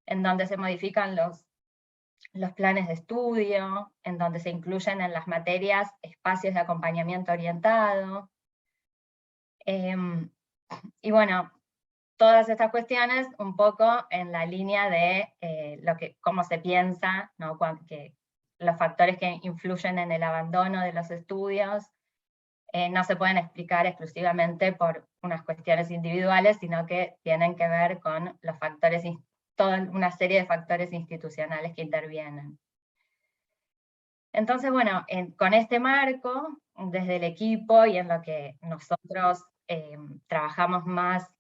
en donde se modifican los planes de estudio, en donde se incluyen en las materias espacios de acompañamiento orientado. Y bueno, todas estas cuestiones un poco en la línea de cómo se piensa, ¿no? Que los factores que influyen en el abandono de los estudios no se pueden explicar exclusivamente por unas cuestiones individuales, sino que tienen que ver con los factores, toda una serie de factores institucionales que intervienen. Entonces, bueno, con este marco, desde el equipo y en lo que nosotros trabajamos más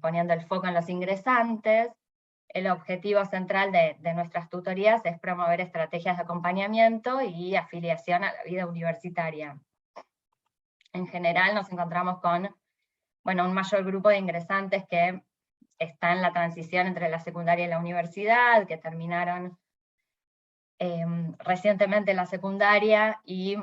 poniendo el foco en los ingresantes, el objetivo central de nuestras tutorías es promover estrategias de acompañamiento y afiliación a la vida universitaria. En general nos encontramos con, bueno, un mayor grupo de ingresantes que está en la transición entre la secundaria y la universidad, que terminaron recientemente la secundaria y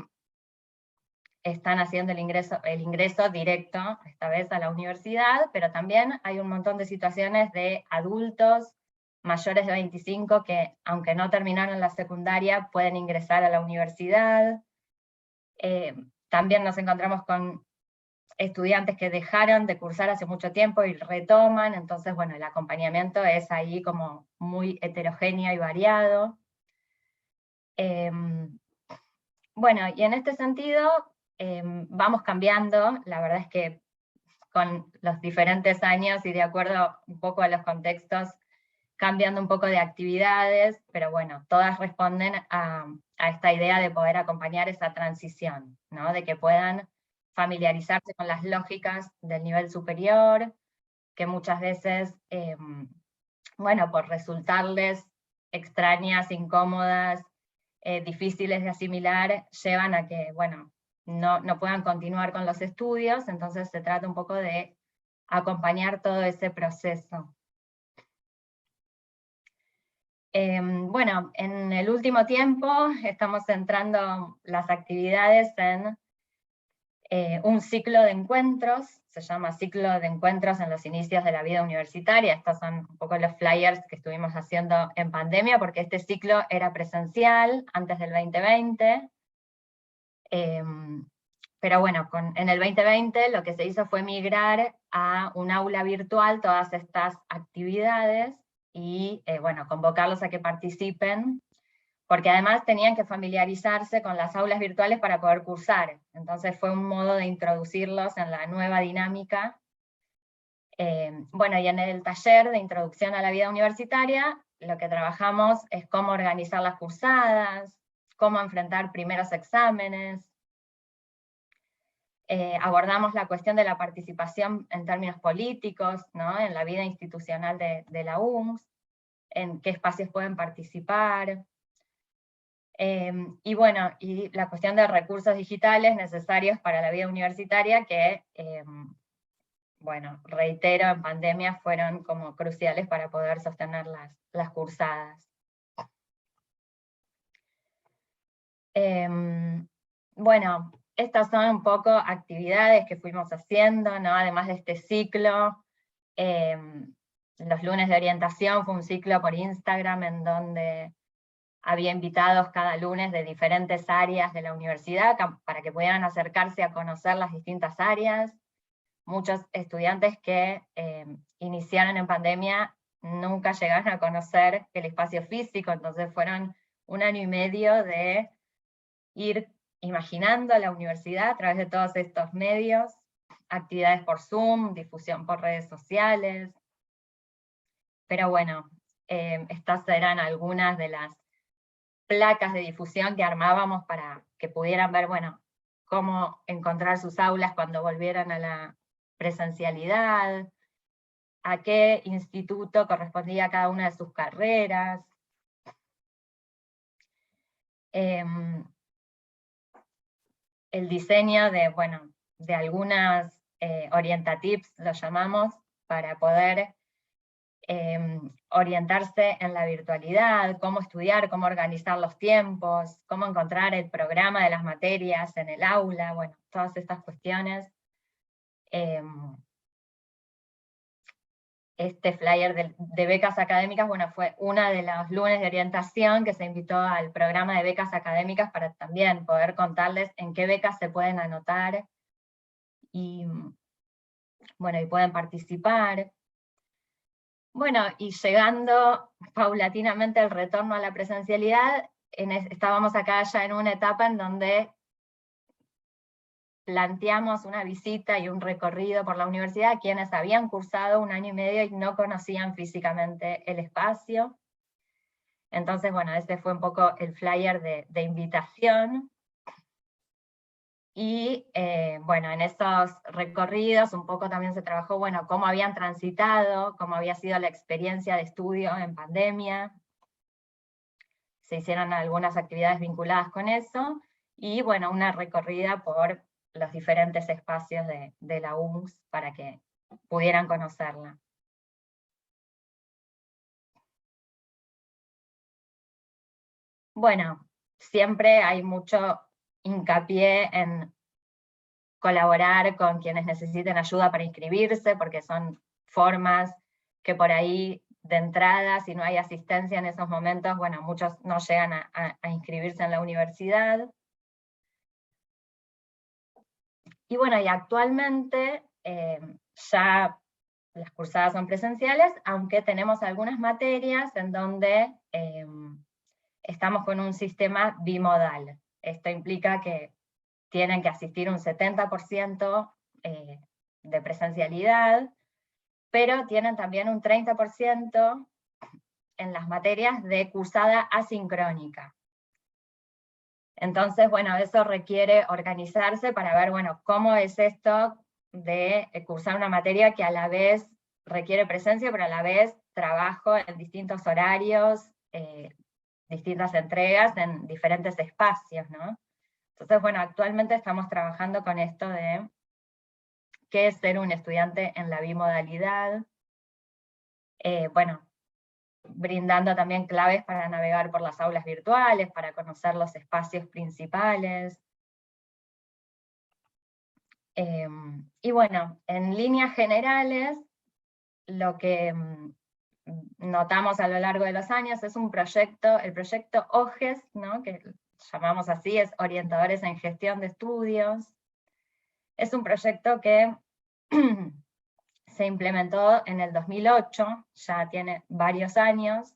están haciendo el ingreso directo, esta vez a la universidad, pero también hay un montón de situaciones de adultos mayores de 25 que, aunque no terminaron la secundaria, pueden ingresar a la universidad. También nos encontramos con estudiantes que dejaron de cursar hace mucho tiempo y retoman, entonces, bueno, el acompañamiento es ahí como muy heterogéneo y variado. Bueno, y en este sentido vamos cambiando, la verdad es que con los diferentes años y de acuerdo un poco a los contextos, cambiando un poco de actividades, pero bueno, todas responden a esta idea de poder acompañar esa transición, ¿no? De que puedan familiarizarse con las lógicas del nivel superior, que muchas veces, bueno, por resultarles extrañas, incómodas, difíciles de asimilar, llevan a que, bueno, no puedan continuar con los estudios, entonces se trata un poco de acompañar todo ese proceso. Bueno, en el último tiempo estamos centrando las actividades en un ciclo de encuentros, se llama Ciclo de Encuentros en los Inicios de la Vida Universitaria. Estos son un poco los flyers que estuvimos haciendo en pandemia, porque este ciclo era presencial antes del 2020. Pero bueno, en el 2020 lo que se hizo fue migrar a un aula virtual todas estas actividades y bueno, convocarlos a que participen, porque además tenían que familiarizarse con las aulas virtuales para poder cursar. Entonces fue un modo de introducirlos en la nueva dinámica. Bueno, y en el taller de introducción a la vida universitaria, lo que trabajamos es cómo organizar las cursadas, cómo enfrentar primeros exámenes. Abordamos la cuestión de la participación en términos políticos, ¿no? En la vida institucional de la UMS, en qué espacios pueden participar. Y bueno, y la cuestión de recursos digitales necesarios para la vida universitaria que, bueno, reitero, en pandemia fueron como cruciales para poder sostener las cursadas. Bueno, estas son un poco actividades que fuimos haciendo, ¿no? Además de este ciclo, los lunes de orientación fue un ciclo por Instagram en donde había invitados cada lunes de diferentes áreas de la universidad para que pudieran acercarse a conocer las distintas áreas. Muchos estudiantes que iniciaron en pandemia nunca llegaron a conocer el espacio físico, entonces fueron 1 año y medio de ir imaginando la universidad a través de todos estos medios, actividades por Zoom, difusión por redes sociales. Pero bueno, estas eran algunas de las placas de difusión que armábamos para que pudieran ver, bueno, cómo encontrar sus aulas cuando volvieran a la presencialidad, a qué instituto correspondía cada una de sus carreras. El diseño de, bueno, de algunas orientatips, lo llamamos, para poder orientarse en la virtualidad, cómo estudiar, cómo organizar los tiempos, cómo encontrar el programa de las materias en el aula, bueno, todas estas cuestiones. Este flyer de becas académicas, bueno, fue una de los lunes de orientación que se invitó al programa de becas académicas para también poder contarles en qué becas se pueden anotar y, bueno, y pueden participar. Bueno, y llegando paulatinamente el retorno a la presencialidad, estábamos acá ya en una etapa en donde planteamos una visita y un recorrido por la universidad a quienes habían cursado 1 año y medio y no conocían físicamente el espacio. Entonces, bueno, este fue un poco el flyer de invitación. Y bueno, en esos recorridos un poco también se trabajó, bueno, cómo habían transitado, cómo había sido la experiencia de estudio en pandemia. Se hicieron algunas actividades vinculadas con eso, y bueno, una recorrida por los diferentes espacios de la UMS para que pudieran conocerla. Bueno, siempre hay mucho hincapié en colaborar con quienes necesiten ayuda para inscribirse, porque son formas que por ahí de entrada, si no hay asistencia en esos momentos, bueno, muchos no llegan a inscribirse en la universidad. Y bueno, y actualmente ya las cursadas son presenciales, aunque tenemos algunas materias en donde estamos con un sistema bimodal. Esto implica que tienen que asistir un 70% de presencialidad, pero tienen también un 30% en las materias de cursada asincrónica. Entonces, bueno, eso requiere organizarse para ver, bueno, cómo es esto de cursar una materia que a la vez requiere presencia, pero a la vez trabajo en distintos horarios, distintas entregas en diferentes espacios, ¿no? Entonces, bueno, actualmente estamos trabajando con esto de qué es ser un estudiante en la bimodalidad, bueno, brindando también claves para navegar por las aulas virtuales, para conocer los espacios principales. Y bueno, en líneas generales, lo que notamos a lo largo de los años es un proyecto, el proyecto OGES, ¿no?, que llamamos así, es Orientadores en Gestión de Estudios. Es un proyecto que se implementó en el 2008, ya tiene varios años,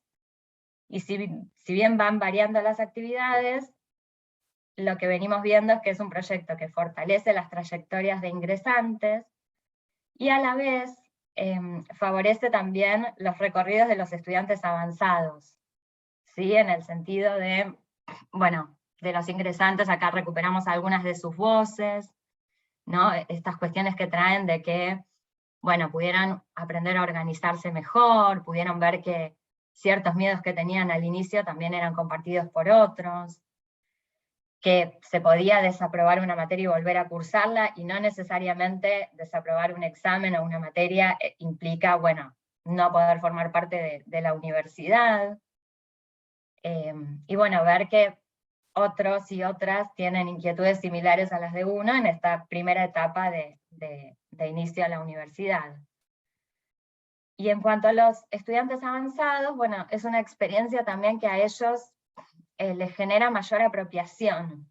y si bien van variando las actividades, lo que venimos viendo es que es un proyecto que fortalece las trayectorias de ingresantes, y a la vez favorece también los recorridos de los estudiantes avanzados, ¿sí? En el sentido de, bueno, de los ingresantes, acá recuperamos algunas de sus voces, ¿no? Estas cuestiones que traen de que, bueno, pudieran aprender a organizarse mejor, pudieron ver que ciertos miedos que tenían al inicio también eran compartidos por otros, que se podía desaprobar una materia y volver a cursarla, y no necesariamente desaprobar un examen o una materia implica, bueno, no poder formar parte de la universidad. Y bueno, ver que otros y otras tienen inquietudes similares a las de uno en esta primera etapa de inicio a la universidad. Y en cuanto a los estudiantes avanzados, bueno, es una experiencia también que a ellos les genera mayor apropiación,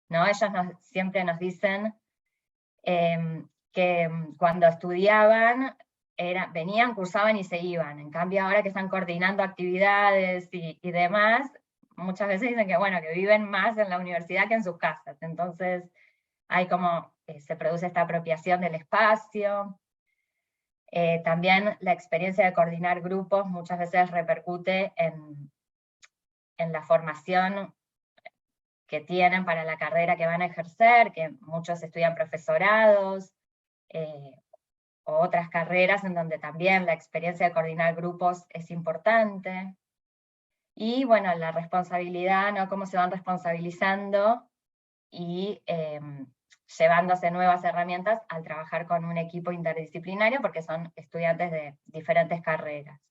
¿no? Ellos siempre nos dicen que cuando estudiaban, venían, cursaban y se iban. En cambio, ahora que están coordinando actividades y demás, muchas veces dicen que, bueno, que viven más en la universidad que en sus casas. Entonces, hay como, se produce esta apropiación del espacio. También la experiencia de coordinar grupos muchas veces repercute en la formación que tienen para la carrera que van a ejercer, que muchos estudian profesorados, o otras carreras en donde también la experiencia de coordinar grupos es importante. Y bueno, la responsabilidad, ¿no?, cómo se van responsabilizando y llevándose nuevas herramientas al trabajar con un equipo interdisciplinario, porque son estudiantes de diferentes carreras.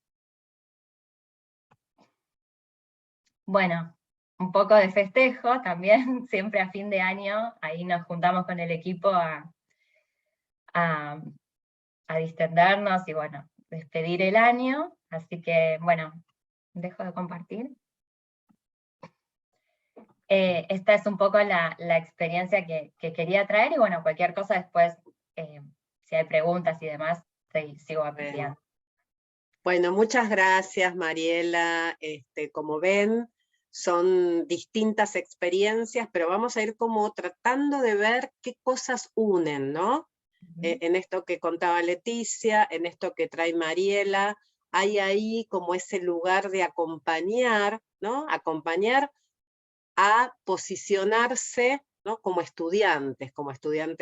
Bueno, un poco de festejo también, siempre a fin de año, ahí nos juntamos con el equipo a distendernos y bueno, despedir el año, así que bueno, dejo de compartir. Esta es un poco la experiencia que quería traer, y bueno, cualquier cosa después, si hay preguntas y demás, sigo ampliando. Bueno, muchas gracias, Mariela. Como ven, son distintas experiencias, pero vamos a ir como tratando de ver qué cosas unen, ¿no? En esto que contaba Leticia, en esto que trae Mariela, hay ahí como ese lugar de acompañar, ¿no? Acompañar a posicionarse, ¿no?, como estudiantes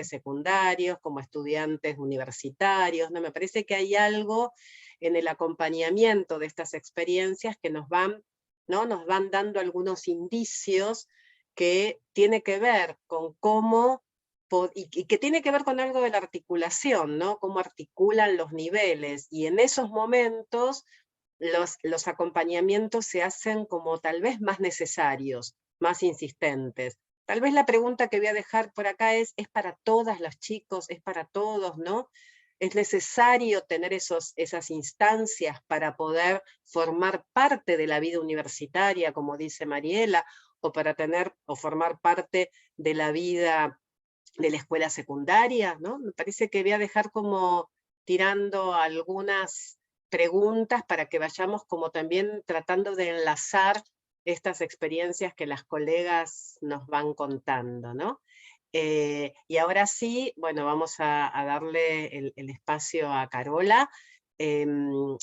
secundarios, como estudiantes universitarios, ¿no? Me parece que hay algo en el acompañamiento de estas experiencias que nos van, ¿no?, nos van dando algunos indicios que tiene que ver con cómo, y que tiene que ver con algo de la articulación, ¿no?, cómo articulan los niveles, y en esos momentos los acompañamientos se hacen como tal vez más necesarios, más insistentes. Tal vez la pregunta que voy a dejar por acá ¿es para todas los chicos, es para todos, ¿no? ¿Es necesario tener esas instancias para poder formar parte de la vida universitaria, como dice Mariela, o para formar parte de la vida de la escuela secundaria, ¿no? Me parece que voy a dejar como tirando algunas preguntas para que vayamos como también tratando de enlazar estas experiencias que las colegas nos van contando, ¿no? Y ahora sí, bueno, vamos a darle el espacio a Carola, que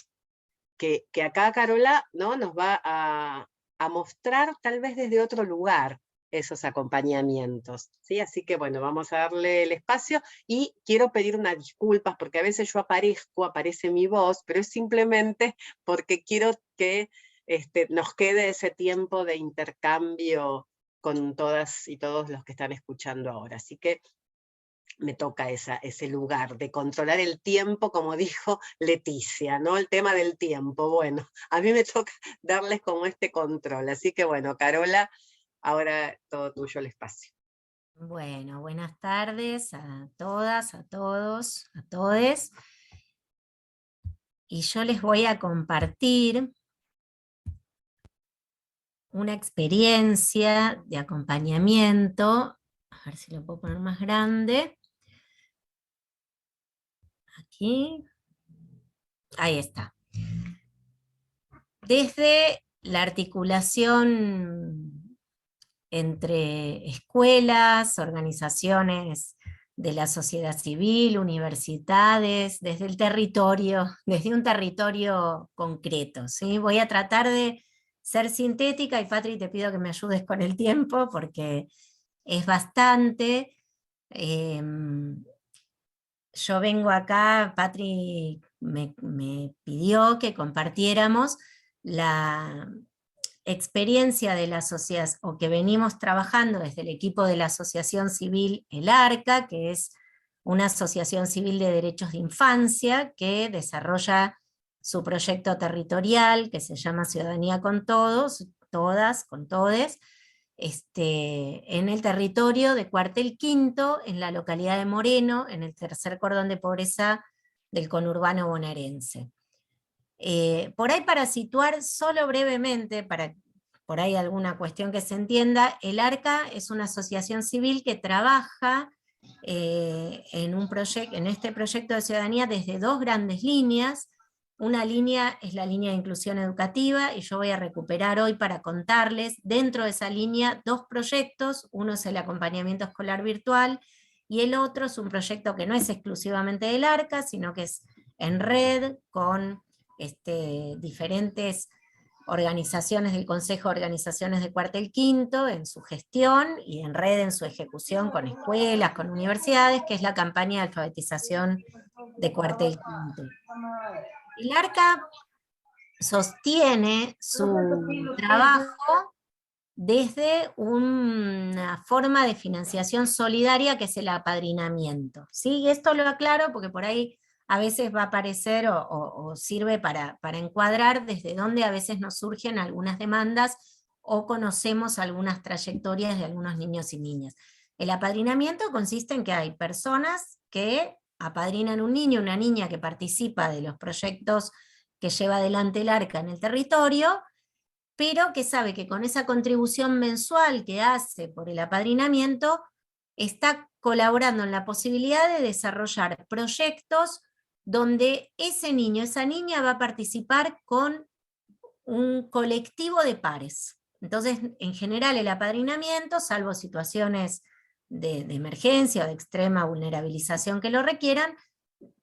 acá Carola, ¿no?, nos va a mostrar tal vez desde otro lugar esos acompañamientos, ¿sí? Así que bueno, vamos a darle el espacio y quiero pedir unas disculpas porque a veces yo aparece mi voz, pero es simplemente porque quiero que nos quede ese tiempo de intercambio con todas y todos los que están escuchando ahora. Así que me toca ese lugar de controlar el tiempo, como dijo Leticia, ¿no? El tema del tiempo. Bueno, a mí me toca darles como este control. Así que bueno, Carola, ahora todo tuyo el espacio. Bueno, buenas tardes a todas, a todos, a todes. Y yo les voy a compartir una experiencia de acompañamiento. A ver si lo puedo poner más grande. Aquí. Ahí está. Desde la articulación entre escuelas, organizaciones de la sociedad civil, universidades, desde el territorio, desde un territorio concreto, ¿sí? Voy a tratar de ser sintética, y Patri, te pido que me ayudes con el tiempo, porque es bastante. Yo vengo acá, Patri me pidió que compartiéramos la experiencia de la asociación, o que venimos trabajando desde el equipo de la Asociación Civil El Arca, que es una asociación civil de derechos de infancia que desarrolla su proyecto territorial que se llama Ciudadanía con Todos, todas, con todes, en el territorio de Cuartel Quinto, en la localidad de Moreno, en el tercer cordón de pobreza del conurbano bonaerense. Por ahí, para situar solo brevemente, para por ahí alguna cuestión que se entienda, el ARCA es una asociación civil que trabaja en este proyecto de ciudadanía desde dos grandes líneas. Una línea es la línea de inclusión educativa, y yo voy a recuperar hoy para contarles dentro de esa línea dos proyectos. Uno es el acompañamiento escolar virtual, y el otro es un proyecto que no es exclusivamente del ARCA, sino que es en red con diferentes organizaciones del Consejo de Organizaciones de Cuartel Quinto en su gestión, y en red en su ejecución con escuelas, con universidades, que es la campaña de alfabetización de Cuartel Quinto. El ARCA sostiene su trabajo desde una forma de financiación solidaria que es el apadrinamiento, ¿sí? Y esto lo aclaro porque por ahí a veces va a aparecer o sirve para encuadrar desde dónde a veces nos surgen algunas demandas o conocemos algunas trayectorias de algunos niños y niñas. El apadrinamiento consiste en que hay personas que apadrinan un niño o una niña que participa de los proyectos que lleva adelante el ARCA en el territorio, pero que sabe que con esa contribución mensual que hace por el apadrinamiento, está colaborando en la posibilidad de desarrollar proyectos donde ese niño, esa niña va a participar con un colectivo de pares. Entonces, en general, el apadrinamiento, salvo situaciones de emergencia o de extrema vulnerabilización que lo requieran,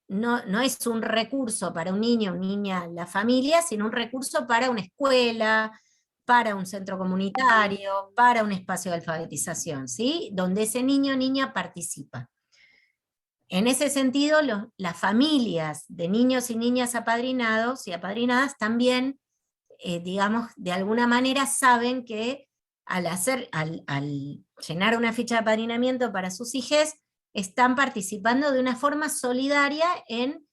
no es un recurso para un niño o niña, la familia, sino un recurso para una escuela, para un centro comunitario, para un espacio de alfabetización, ¿sí? Donde ese niño o niña participa. En ese sentido, las familias de niños y niñas apadrinados y apadrinadas también, digamos, de alguna manera saben que al llenar una ficha de apadrinamiento para sus hijos, están participando de una forma solidaria en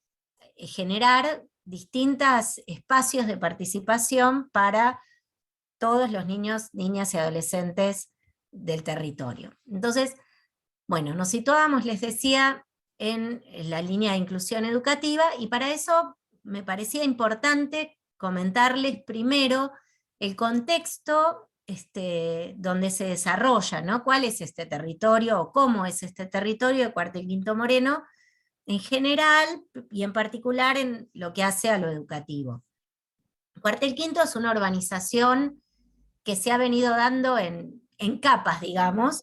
generar distintos espacios de participación para todos los niños, niñas y adolescentes del territorio. Entonces, bueno, nos situábamos, les decía, en la línea de inclusión educativa, y para eso me parecía importante comentarles primero el contexto donde se desarrolla, ¿no? ¿Cuál es este territorio, o cómo es este territorio de Cuartel Quinto Moreno en general, y en particular en lo que hace a lo educativo? Cuartel Quinto es una urbanización que se ha venido dando en capas, digamos,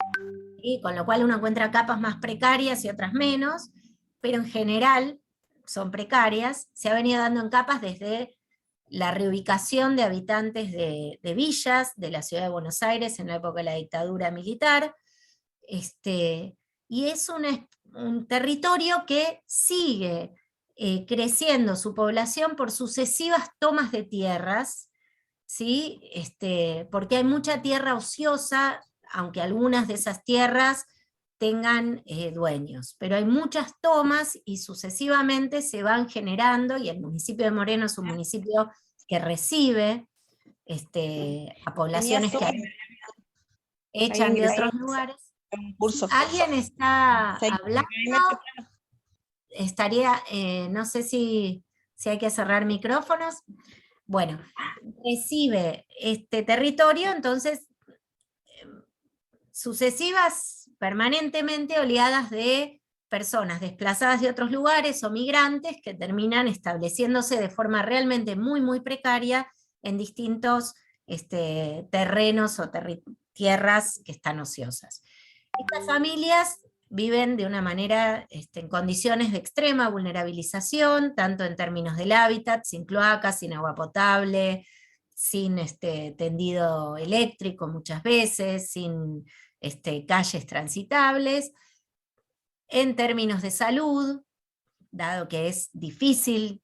y con lo cual uno encuentra capas más precarias y otras menos, pero en general son precarias. Se ha venido dando en capas desde la reubicación de habitantes de villas de la ciudad de Buenos Aires en la época de la dictadura militar, y es un territorio que sigue creciendo su población por sucesivas tomas de tierras, ¿sí? Porque hay mucha tierra ociosa, aunque algunas de esas tierras tengan dueños, pero hay muchas tomas y sucesivamente se van generando, y el municipio de Moreno es un municipio que recibe a poblaciones que echan de otros lugares. ¿Alguien está hablando? Estaría, no sé si hay que cerrar micrófonos. Bueno, recibe este territorio, entonces, sucesivas, permanentemente oleadas de personas desplazadas de otros lugares o migrantes que terminan estableciéndose de forma realmente muy, muy precaria en distintos terrenos o tierras que están ociosas. Estas familias viven de una manera, en condiciones de extrema vulnerabilización, tanto en términos del hábitat, sin cloacas, sin agua potable, sin tendido eléctrico muchas veces, sin calles transitables. En términos de salud, dado que es difícil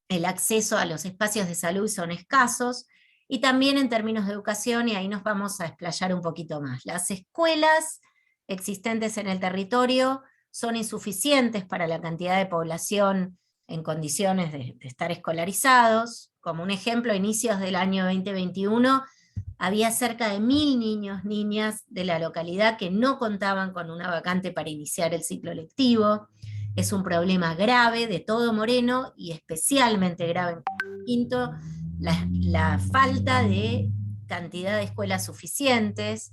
el acceso a los espacios de salud, son escasos, y también en términos de educación, y ahí nos vamos a explayar un poquito más. Las escuelas existentes en el territorio son insuficientes para la cantidad de población en condiciones de estar escolarizados. Como un ejemplo, a inicios del año 2021 había cerca de 1000 niños, niñas de la localidad que no contaban con una vacante para iniciar el ciclo lectivo. Es un problema grave de todo Moreno, y especialmente grave en Quinto, la falta de cantidad de escuelas suficientes.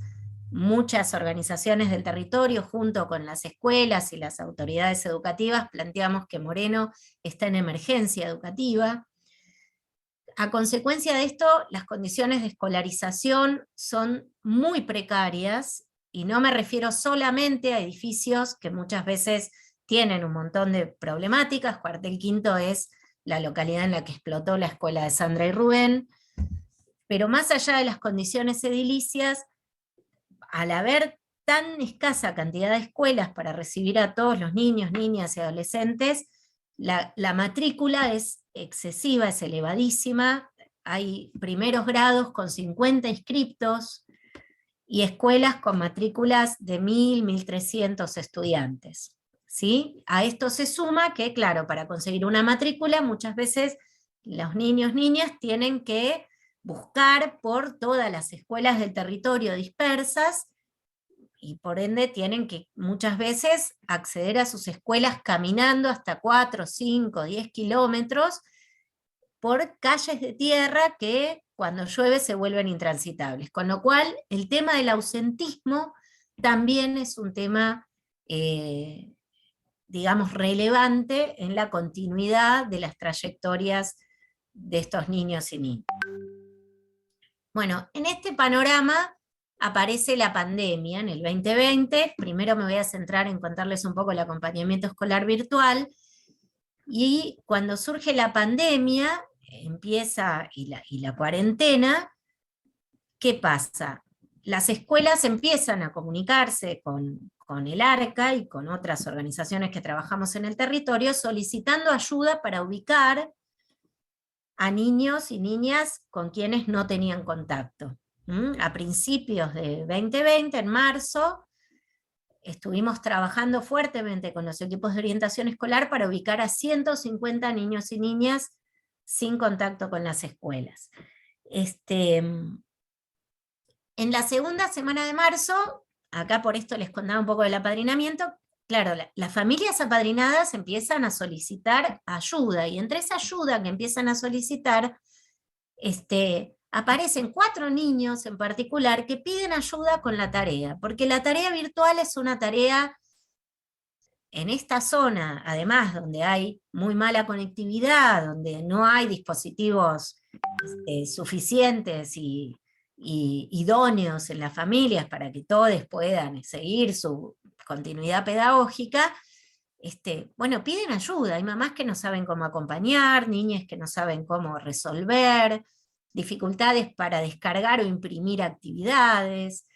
Muchas organizaciones del territorio, junto con las escuelas y las autoridades educativas, planteamos que Moreno está en emergencia educativa. A consecuencia de esto, las condiciones de escolarización son muy precarias, y no me refiero solamente a edificios que muchas veces tienen un montón de problemáticas. Cuartel Quinto es la localidad en la que explotó la escuela de Sandra y Rubén, pero más allá de las condiciones edilicias, al haber tan escasa cantidad de escuelas para recibir a todos los niños, niñas y adolescentes, la matrícula es excesiva, es elevadísima. Hay primeros grados con 50 inscriptos, y escuelas con matrículas de 1000, 1300 estudiantes. ¿Sí? A esto se suma que, claro, para conseguir una matrícula, muchas veces los niños, niñas tienen que buscar por todas las escuelas del territorio dispersas, y por ende tienen que muchas veces acceder a sus escuelas caminando hasta 4, 5, 10 kilómetros por calles de tierra que cuando llueve se vuelven intransitables. Con lo cual, el tema del ausentismo también es un tema, digamos, relevante en la continuidad de las trayectorias de estos niños y niñas. Bueno, en este panorama aparece la pandemia en el 2020. Primero me voy a centrar en contarles un poco el acompañamiento escolar virtual, y cuando surge la pandemia, empieza y la cuarentena, ¿qué pasa? Las escuelas empiezan a comunicarse con el ARCA y con otras organizaciones que trabajamos en el territorio, solicitando ayuda para ubicar a niños y niñas con quienes no tenían contacto. A principios de 2020, en marzo, estuvimos trabajando fuertemente con los equipos de orientación escolar para ubicar a 150 niños y niñas sin contacto con las escuelas. En la segunda semana de marzo, acá por esto les contaba un poco del apadrinamiento, claro, las familias apadrinadas empiezan a solicitar ayuda, y entre esa ayuda que empiezan a solicitar, aparecen 4 niños en particular que piden ayuda con la tarea, porque la tarea virtual es una tarea en esta zona, además, donde hay muy mala conectividad, donde no hay dispositivos suficientes y idóneos en las familias para que todos puedan seguir su continuidad pedagógica, bueno, piden ayuda. Hay mamás que no saben cómo acompañar, niñas que no saben cómo resolver, dificultades para descargar o imprimir actividades.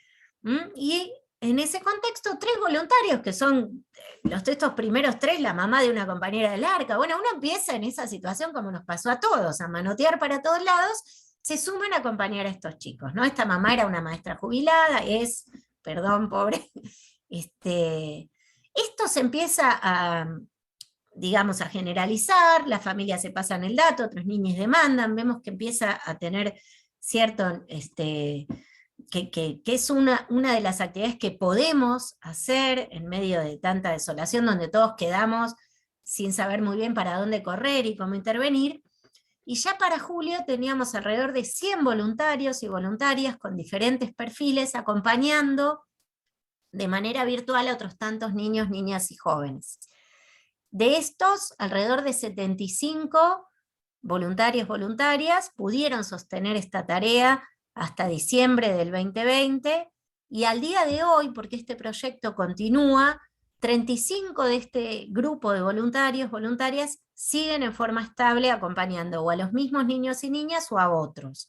Y en ese contexto, 3 voluntarios, que son estos primeros 3, la mamá de una compañera del ARCA, bueno, uno empieza en esa situación como nos pasó a todos, a manotear para todos lados, se suman a acompañar a estos chicos, ¿no? Esta mamá era una maestra jubilada, perdón, pobre, esto se empieza a, digamos, a generalizar, las familias se pasan el dato, otros niños demandan, vemos que empieza a tener cierto, que es una de las actividades que podemos hacer en medio de tanta desolación, donde todos quedamos sin saber muy bien para dónde correr y cómo intervenir. Y ya para julio teníamos alrededor de 100 voluntarios y voluntarias con diferentes perfiles acompañando de manera virtual a otros tantos niños, niñas y jóvenes. De estos, alrededor de 75 voluntarios, voluntarias, pudieron sostener esta tarea hasta diciembre del 2020, y al día de hoy, porque este proyecto continúa, 35 de este grupo de voluntarios, voluntarias, siguen en forma estable acompañando o a los mismos niños y niñas o a otros.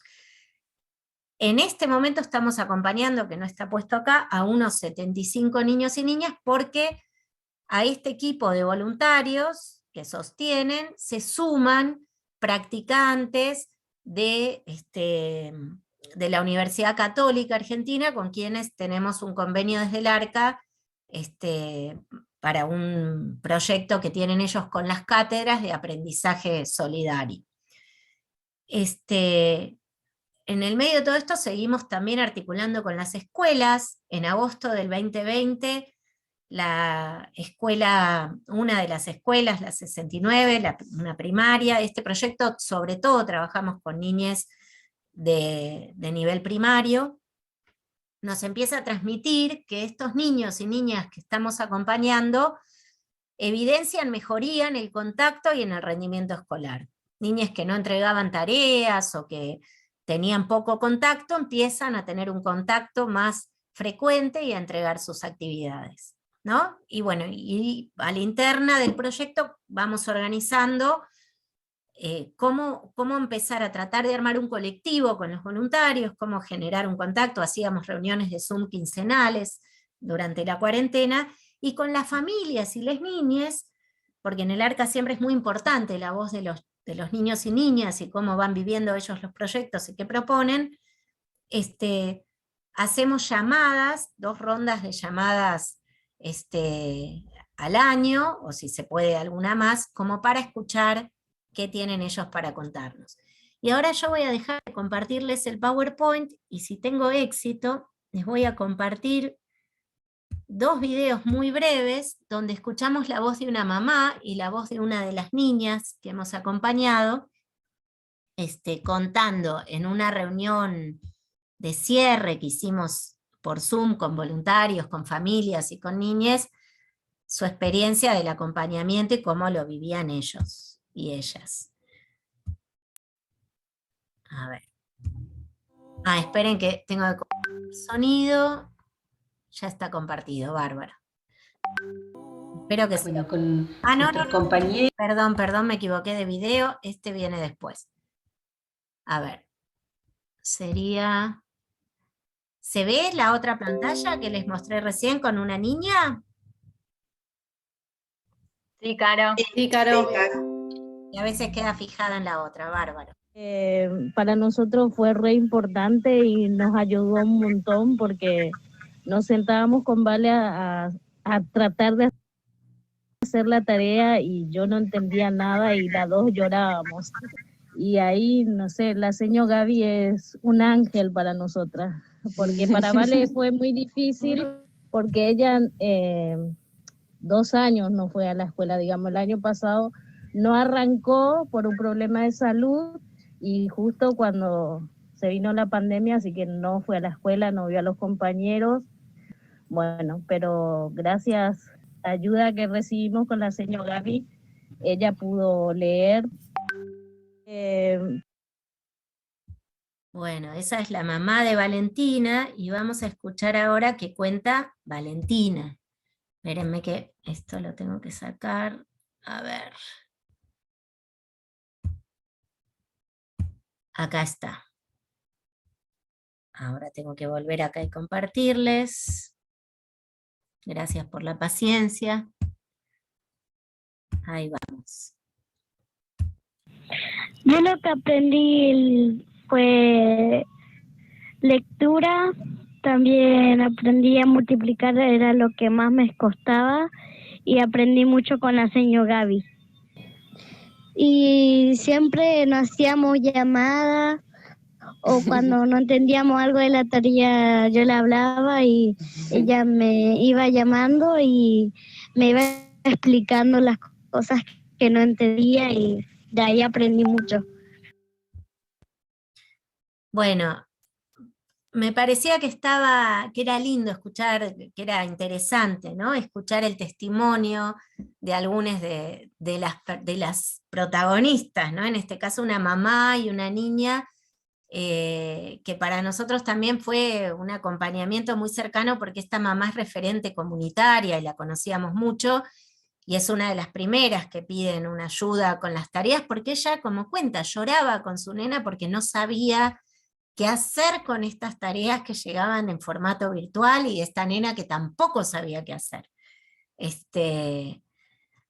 En este momento estamos acompañando, que no está puesto acá, a unos 75 niños y niñas, porque a este equipo de voluntarios que sostienen se suman practicantes de la Universidad Católica Argentina, con quienes tenemos un convenio desde el ARCA para un proyecto que tienen ellos con las cátedras de aprendizaje solidario. En el medio de todo esto seguimos también articulando con las escuelas. En agosto del 2020, una de las escuelas, la 69, una primaria, este proyecto sobre todo trabajamos con niñas de nivel primario, nos empieza a transmitir que estos niños y niñas que estamos acompañando evidencian mejoría en el contacto y en el rendimiento escolar. Niñas que no entregaban tareas o que tenían poco contacto empiezan a tener un contacto más frecuente y a entregar sus actividades, ¿no? Y bueno, y a la interna del proyecto vamos organizando cómo empezar a tratar de armar un colectivo con los voluntarios, cómo generar un contacto. Hacíamos reuniones de Zoom quincenales durante la cuarentena, y con las familias y las niñas, porque en el ARCA siempre es muy importante la voz de los niños y niñas y cómo van viviendo ellos los proyectos y qué proponen, hacemos llamadas, 2 rondas de llamadas al año, o si se puede alguna más, como para escuchar qué tienen ellos para contarnos. Y ahora yo voy a dejar de compartirles el PowerPoint, y si tengo éxito, les voy a compartir 2 videos muy breves, donde escuchamos la voz de una mamá y la voz de una de las niñas que hemos acompañado, contando en una reunión de cierre que hicimos por Zoom con voluntarios, con familias y con niñas, su experiencia del acompañamiento y cómo lo vivían ellos y ellas. A ver. Esperen que tengo que compartir el sonido. Ya está compartido, bárbaro. Espero que bueno, con no, compañeros. Perdón, me equivoqué de video. Este viene después. A ver. Sería... ¿Se ve la otra pantalla que les mostré recién con una niña? Sí, Caro. Sí, Caro. Y a veces queda fijada en la otra, bárbaro. Para nosotros fue re importante y nos ayudó un montón, porque nos sentábamos con Vale a tratar de hacer la tarea y yo no entendía nada y las dos llorábamos. Y ahí, no sé, la señora Gaby es un ángel para nosotras, porque para Vale fue muy difícil, porque ella 2 años no fue a la escuela, digamos, el año pasado no arrancó por un problema de salud, y justo cuando se vino la pandemia, así que no fue a la escuela, no vio a los compañeros. Bueno, pero gracias a la ayuda que recibimos con la señora Gaby, ella pudo leer. Bueno, esa es la mamá de Valentina y vamos a escuchar ahora qué cuenta Valentina. Espérenme que esto lo tengo que sacar. A ver. Acá está. Ahora tengo que volver acá y compartirles. Gracias por la paciencia. Ahí vamos. Yo lo que aprendí fue lectura, también aprendí a multiplicar, era lo que más me costaba, y aprendí mucho con la señora Gaby. Y siempre nos hacíamos llamadas, o cuando no entendíamos algo de la tarea, yo le hablaba y ella me iba llamando y me iba explicando las cosas que no entendía, y de ahí aprendí mucho. Bueno, me parecía que era lindo escuchar, que era interesante, ¿no? Escuchar el testimonio de algunas de las protagonistas, ¿no? En este caso una mamá y una niña, que para nosotros también fue un acompañamiento muy cercano, porque esta mamá es referente comunitaria y la conocíamos mucho, y es una de las primeras que piden una ayuda con las tareas, porque ella, como cuenta, lloraba con su nena porque no sabía qué hacer con estas tareas que llegaban en formato virtual, y esta nena que tampoco sabía qué hacer.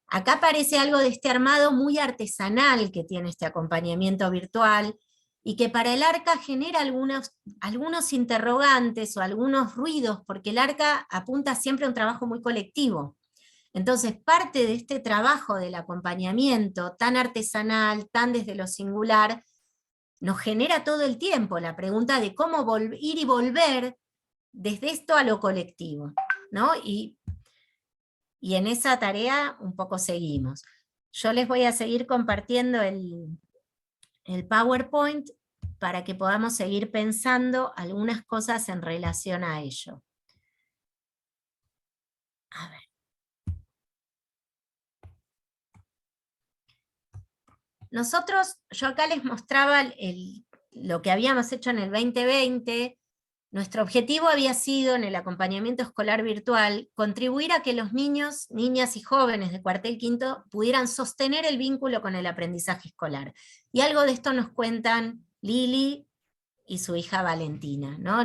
Acá aparece algo de este armado muy artesanal que tiene este acompañamiento virtual, y que para el ARCA genera algunos interrogantes o algunos ruidos, porque el ARCA apunta siempre a un trabajo muy colectivo. Entonces, parte de este trabajo del acompañamiento tan artesanal, tan desde lo singular, nos genera todo el tiempo la pregunta de cómo ir y volver desde esto a lo colectivo, ¿no? Y en esa tarea un poco seguimos. Yo les voy a seguir compartiendo el PowerPoint para que podamos seguir pensando algunas cosas en relación a ello. A ver. Nosotros, yo acá les mostraba lo que habíamos hecho en el 2020. Nuestro objetivo había sido, en el acompañamiento escolar virtual, contribuir a que los niños, niñas y jóvenes de cuartel quinto pudieran sostener el vínculo con el aprendizaje escolar. Y algo de esto nos cuentan Lili y su hija Valentina, ¿no?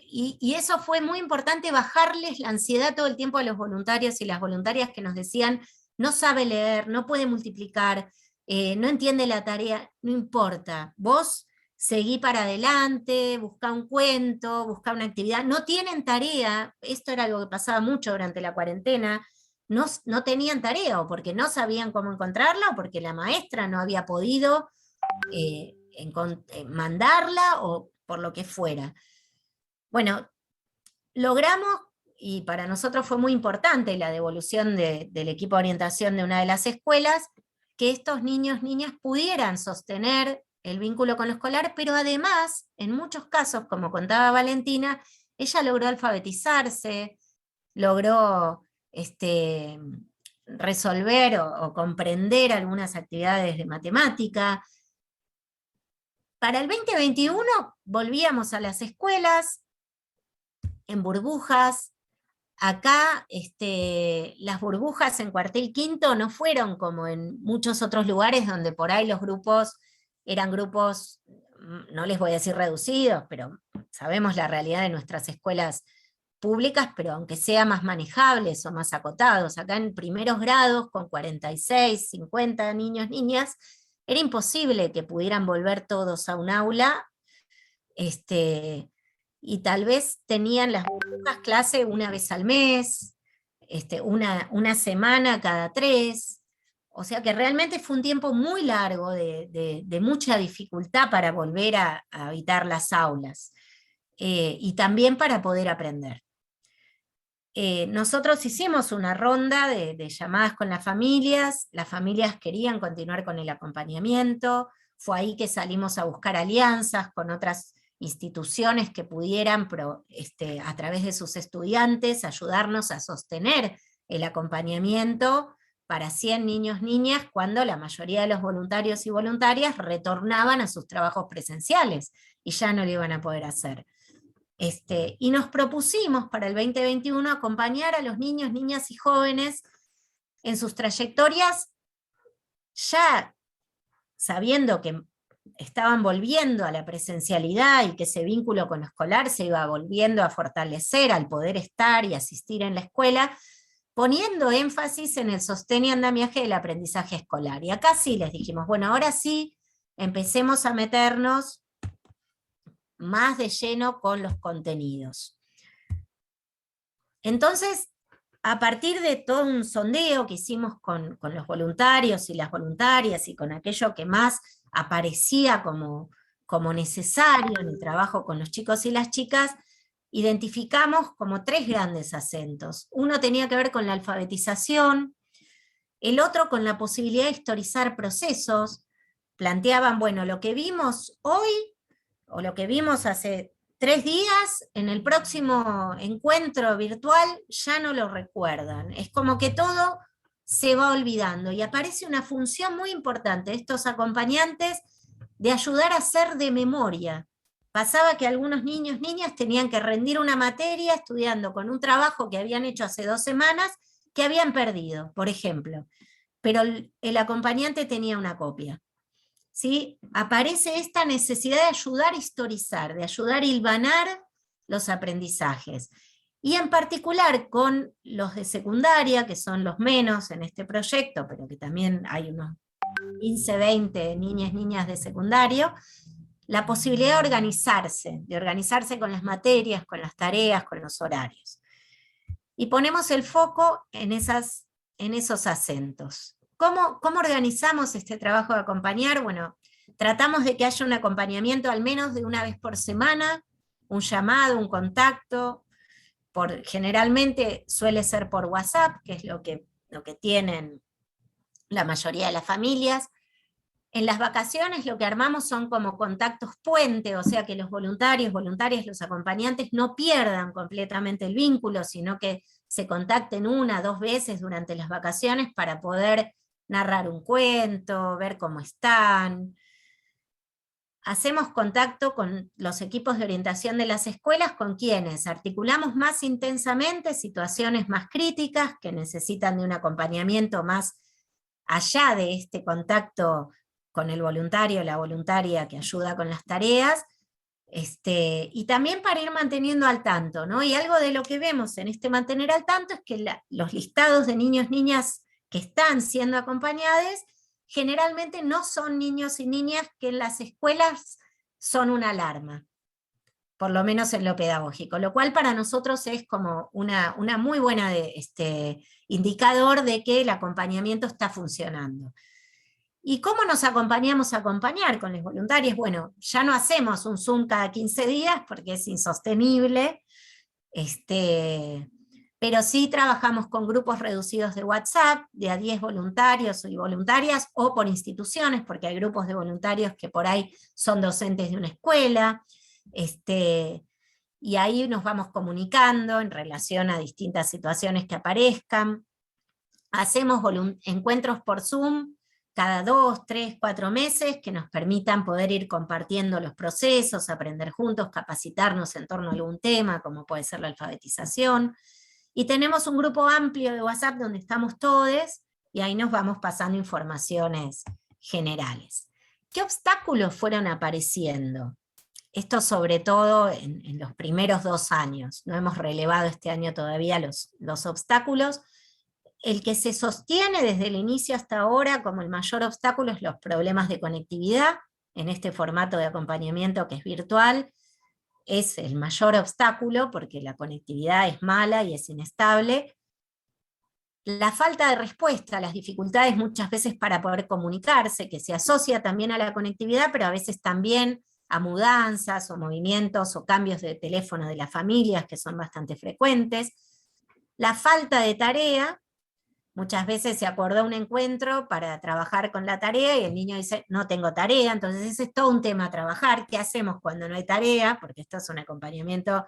Y eso fue muy importante, bajarles la ansiedad todo el tiempo a los voluntarios y las voluntarias que nos decían: no sabe leer, no puede multiplicar, no entiende la tarea. No importa, vos seguí para adelante, busca un cuento, busca una actividad. No tienen tarea, esto era algo que pasaba mucho durante la cuarentena, no tenían tarea, o porque no sabían cómo encontrarla, o porque la maestra no había podido mandarla, o por lo que fuera. Bueno, logramos, y para nosotros fue muy importante la devolución del equipo de orientación de una de las escuelas, que estos niños, niñas pudieran sostener el vínculo con lo escolar, pero además, en muchos casos, como contaba Valentina, ella logró alfabetizarse, logró resolver o comprender algunas actividades de matemática. Para el 2021 volvíamos a las escuelas en burbujas. Acá las burbujas en cuartel quinto no fueron como en muchos otros lugares donde por ahí los grupos eran grupos, no les voy a decir reducidos, pero sabemos la realidad de nuestras escuelas públicas, pero aunque sea más manejables o más acotados. Acá en primeros grados, con 46, 50 niños, niñas, era imposible que pudieran volver todos a un aula, y tal vez tenían las burbujas clase una vez al mes, una semana cada 3, o sea que realmente fue un tiempo muy largo de mucha dificultad para volver a habitar las aulas, y también para poder aprender. Nosotros hicimos una ronda de llamadas con las familias querían continuar con el acompañamiento, fue ahí que salimos a buscar alianzas con otras instituciones que pudieran, a través de sus estudiantes, ayudarnos a sostener el acompañamiento para 100 niños, niñas, cuando la mayoría de los voluntarios y voluntarias retornaban a sus trabajos presenciales y ya no lo iban a poder hacer. Y nos propusimos para el 2021 acompañar a los niños, niñas y jóvenes en sus trayectorias, ya sabiendo que estaban volviendo a la presencialidad y que ese vínculo con lo escolar se iba volviendo a fortalecer al poder estar y asistir en la escuela, poniendo énfasis en el sostén y andamiaje del aprendizaje escolar. Y acá sí les dijimos, bueno, ahora sí, empecemos a meternos más de lleno con los contenidos. Entonces, a partir de todo un sondeo que hicimos con los voluntarios y las voluntarias y con aquello que más aparecía como necesario en el trabajo con los chicos y las chicas, identificamos como 3 grandes acentos. Uno tenía que ver con la alfabetización, el otro con la posibilidad de historizar procesos. Planteaban, bueno, lo que vimos hoy, o lo que vimos hace 3 días, en el próximo encuentro virtual ya no lo recuerdan. Es como que todo se va olvidando, y aparece una función muy importante de estos acompañantes de ayudar a hacer de memoria. Pasaba que algunos niños, niñas tenían que rendir una materia estudiando con un trabajo que habían hecho hace 2 semanas, que habían perdido, por ejemplo, pero el acompañante tenía una copia. ¿Sí? Aparece esta necesidad de ayudar a historizar, de ayudar a hilvanar los aprendizajes. Y en particular con los de secundaria, que son los menos en este proyecto, pero que también hay unos 15, 20 niñas de secundario, la posibilidad de organizarse con las materias, con las tareas, con los horarios. Y ponemos el foco en esos acentos. ¿Cómo organizamos este trabajo de acompañar? Bueno, tratamos de que haya un acompañamiento al menos de una vez por semana, un llamado, un contacto, generalmente suele ser por WhatsApp, que es lo que tienen la mayoría de las familias. En las vacaciones lo que armamos son como contactos puente, o sea que los voluntarios, voluntarias, los acompañantes no pierdan completamente el vínculo, sino que se contacten 1 o 2 veces durante las vacaciones para poder narrar un cuento, ver cómo están. Hacemos contacto con los equipos de orientación de las escuelas, con quienes articulamos más intensamente situaciones más críticas que necesitan de un acompañamiento más allá de este contacto con el voluntario, la voluntaria que ayuda con las tareas, y también para ir manteniendo al tanto, ¿no? Y algo de lo que vemos en este mantener al tanto es que los listados de niños, niñas que están siendo acompañados, generalmente no son niños y niñas que en las escuelas son una alarma, por lo menos en lo pedagógico, lo cual para nosotros es como una muy buena indicador de que el acompañamiento está funcionando. ¿Y cómo nos acompañamos a acompañar con los voluntarios? Bueno, ya no hacemos un Zoom cada 15 días porque es insostenible, pero sí trabajamos con grupos reducidos de WhatsApp, de a 10 voluntarios y voluntarias, o por instituciones, porque hay grupos de voluntarios que por ahí son docentes de una escuela, y ahí nos vamos comunicando en relación a distintas situaciones que aparezcan. Hacemos encuentros por Zoom cada 2, 3, 4 meses, que nos permitan poder ir compartiendo los procesos, aprender juntos, capacitarnos en torno a algún tema, como puede ser la alfabetización. Y tenemos un grupo amplio de WhatsApp donde estamos todos, y ahí nos vamos pasando informaciones generales. ¿Qué obstáculos fueron apareciendo? Esto sobre todo en los primeros 2 años. No hemos relevado este año todavía los obstáculos. El que se sostiene desde el inicio hasta ahora como el mayor obstáculo es los problemas de conectividad. En este formato de acompañamiento que es virtual, es el mayor obstáculo porque la conectividad es mala y es inestable. La falta de respuesta, las dificultades muchas veces para poder comunicarse, que se asocia también a la conectividad, pero a veces también a mudanzas o movimientos o cambios de teléfono de las familias que son bastante frecuentes. La falta de tarea. Muchas veces se acordó un encuentro para trabajar con la tarea y el niño dice, no tengo tarea, entonces ese es todo un tema a trabajar. ¿Qué hacemos cuando no hay tarea? Porque esto es un acompañamiento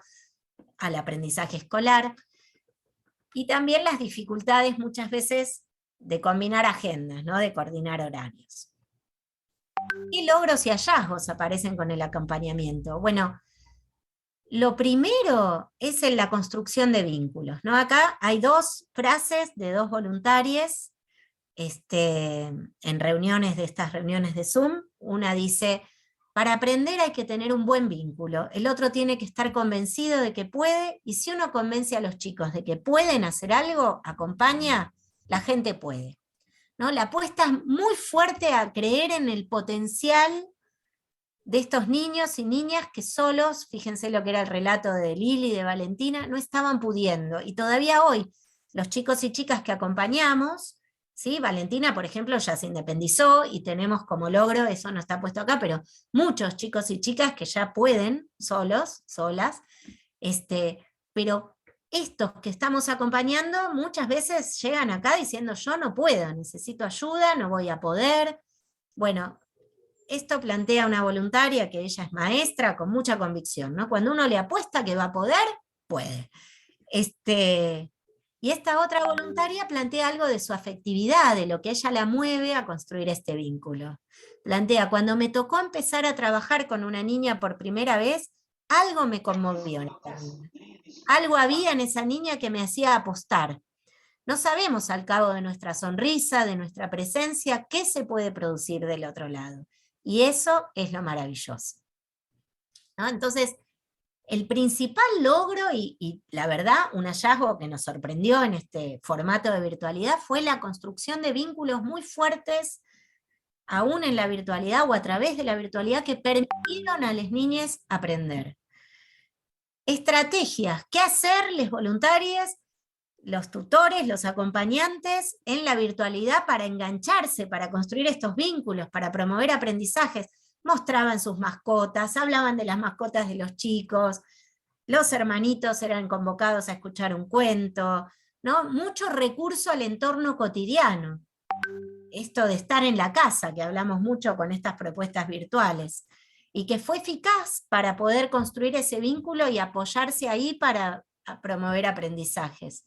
al aprendizaje escolar. Y también las dificultades muchas veces de combinar agendas, ¿no? De coordinar horarios. ¿Qué logros y hallazgos aparecen con el acompañamiento? Bueno, lo primero es en la construcción de vínculos, ¿no? Acá hay dos frases de dos voluntarias en reuniones de estas reuniones de Zoom. Una dice: para aprender hay que tener un buen vínculo, el otro tiene que estar convencido de que puede, y si uno convence a los chicos de que pueden hacer algo, acompaña, la gente puede, ¿no? La apuesta es muy fuerte a creer en el potencial de estos niños y niñas que solos, fíjense lo que era el relato de Lili y de Valentina, no estaban pudiendo, y todavía hoy los chicos y chicas que acompañamos, ¿sí? Valentina, por ejemplo, ya se independizó y tenemos como logro, eso no está puesto acá, pero muchos chicos y chicas que ya pueden solos, solas, pero estos que estamos acompañando muchas veces llegan acá diciendo: yo no puedo, necesito ayuda, no voy a poder. Bueno, esto plantea una voluntaria que ella es maestra con mucha convicción, ¿no? Cuando uno le apuesta que va a poder, puede. Y esta otra voluntaria plantea algo de su afectividad, de lo que ella la mueve a construir este vínculo. Plantea: cuando me tocó empezar a trabajar con una niña por primera vez, algo me conmovió en esta niña. Algo había en esa niña que me hacía apostar. No sabemos al cabo de nuestra sonrisa, de nuestra presencia, qué se puede producir del otro lado. Y eso es lo maravilloso, ¿no? Entonces, el principal logro, y la verdad, un hallazgo que nos sorprendió en este formato de virtualidad, fue la construcción de vínculos muy fuertes, aún en la virtualidad o a través de la virtualidad, que permitieron a las niñas aprender. Estrategias, qué hacer les voluntarios, los tutores, los acompañantes en la virtualidad para engancharse, para construir estos vínculos, para promover aprendizajes. Mostraban sus mascotas, hablaban de las mascotas de los chicos, los hermanitos eran convocados a escuchar un cuento, ¿no? Mucho recurso al entorno cotidiano. Esto de estar en la casa, que hablamos mucho con estas propuestas virtuales, y que fue eficaz para poder construir ese vínculo y apoyarse ahí para promover aprendizajes.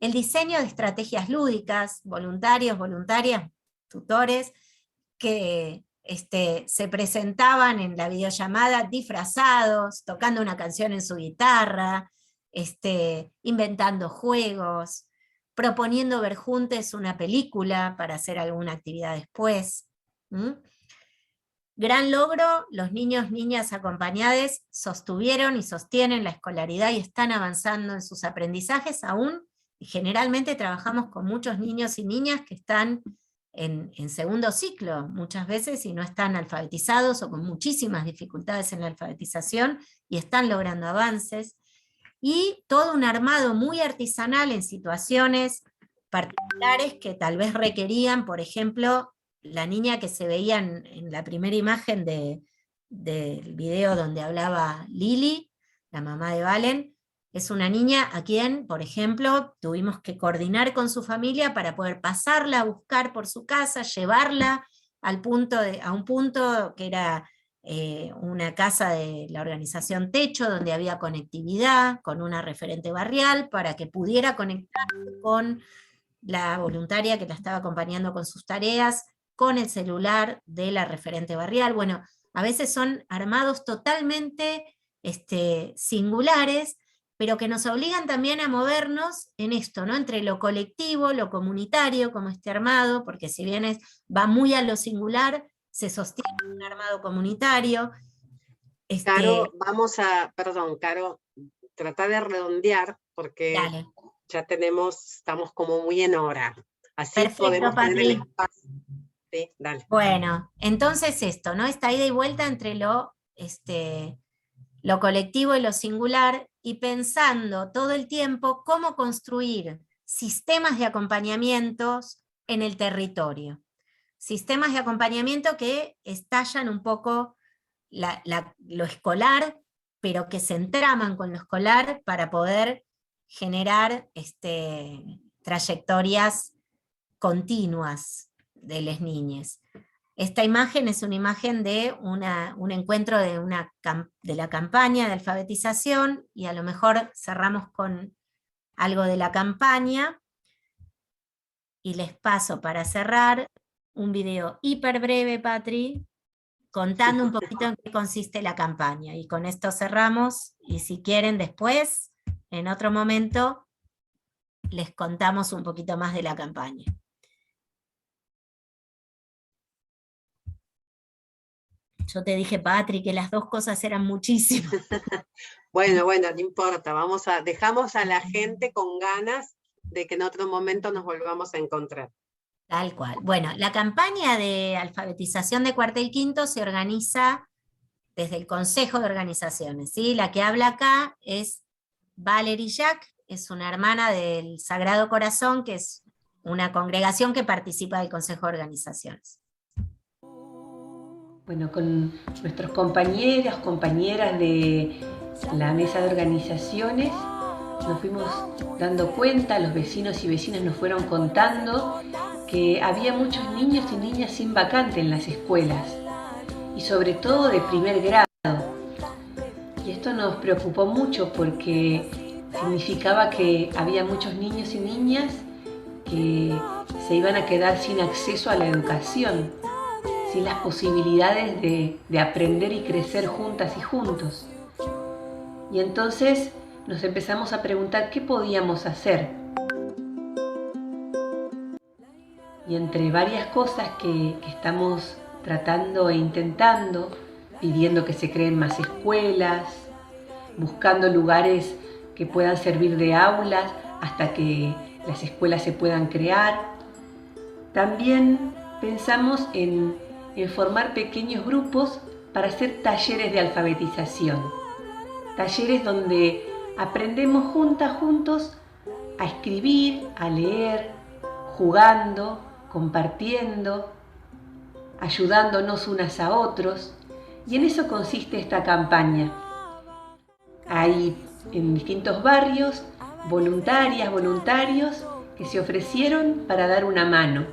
El diseño de estrategias lúdicas, voluntarios, voluntarias, tutores, que se presentaban en la videollamada disfrazados, tocando una canción en su guitarra, inventando juegos, proponiendo ver juntos una película para hacer alguna actividad después. Gran logro, los niños, niñas acompañadas sostuvieron y sostienen la escolaridad y están avanzando en sus aprendizajes aún. Y generalmente trabajamos con muchos niños y niñas que están en segundo ciclo muchas veces y no están alfabetizados o con muchísimas dificultades en la alfabetización y están logrando avances. Y todo un armado muy artesanal en situaciones particulares que tal vez requerían, por ejemplo, la niña que se veía en la primera imagen del video donde hablaba Lili, la mamá de Valen, es una niña a quien, por ejemplo, tuvimos que coordinar con su familia para poder pasarla a buscar por su casa, llevarla a un punto que era una casa de la organización Techo, donde había conectividad con una referente barrial para que pudiera conectarse con la voluntaria que la estaba acompañando con sus tareas, con el celular de la referente barrial. Bueno, a veces son armados totalmente singulares, pero que nos obligan también a movernos en esto, ¿no? Entre lo colectivo, lo comunitario, como este armado, porque si bien va muy a lo singular, se sostiene un armado comunitario. Caro, Caro, trata de redondear, porque Dale. ya estamos como muy en hora. Así Perfecto, podemos tener el Patri. espacio. Sí, dale. Bueno, entonces esto, ¿no? Esta ida y vuelta entre lo colectivo y lo singular, y pensando todo el tiempo cómo construir sistemas de acompañamientos en el territorio. Sistemas de acompañamiento que estallan un poco lo escolar, pero que se entraman con lo escolar para poder generar trayectorias continuas de las niñas. Esta imagen es una imagen de un encuentro de la campaña de alfabetización, y a lo mejor cerramos con algo de la campaña. y les paso para cerrar un video hiper breve, Patri, contando un poquito en qué consiste la campaña. Y con esto cerramos, y si quieren después, en otro momento, les contamos un poquito más de la campaña. Yo te dije, Patri, que las dos cosas eran muchísimo. Bueno, no importa, dejamos a la gente con ganas de que en otro momento nos volvamos a encontrar. Tal cual. Bueno, la campaña de alfabetización de Cuartel Quinto se organiza desde el Consejo de Organizaciones, ¿sí? La que habla acá es Valerie Jack, es una hermana del Sagrado Corazón, que es una congregación que participa del Consejo de Organizaciones. Bueno, con nuestros compañeras de la mesa de organizaciones, nos fuimos dando cuenta, los vecinos y vecinas nos fueron contando que había muchos niños y niñas sin vacante en las escuelas, y sobre todo de primer grado. Y esto nos preocupó mucho porque significaba que había muchos niños y niñas que se iban a quedar sin acceso a la educación, sin las posibilidades de aprender y crecer juntas y juntos. Y entonces nos empezamos a preguntar qué podíamos hacer. Y entre varias cosas que estamos tratando e intentando, pidiendo que se creen más escuelas, buscando lugares que puedan servir de aulas hasta que las escuelas se puedan crear. También pensamos en formar pequeños grupos para hacer talleres de alfabetización. Talleres donde aprendemos juntos a escribir, a leer, jugando, compartiendo, ayudándonos unas a otros. Y en eso consiste esta campaña. Hay en distintos barrios voluntarias, voluntarios que se ofrecieron para dar una mano,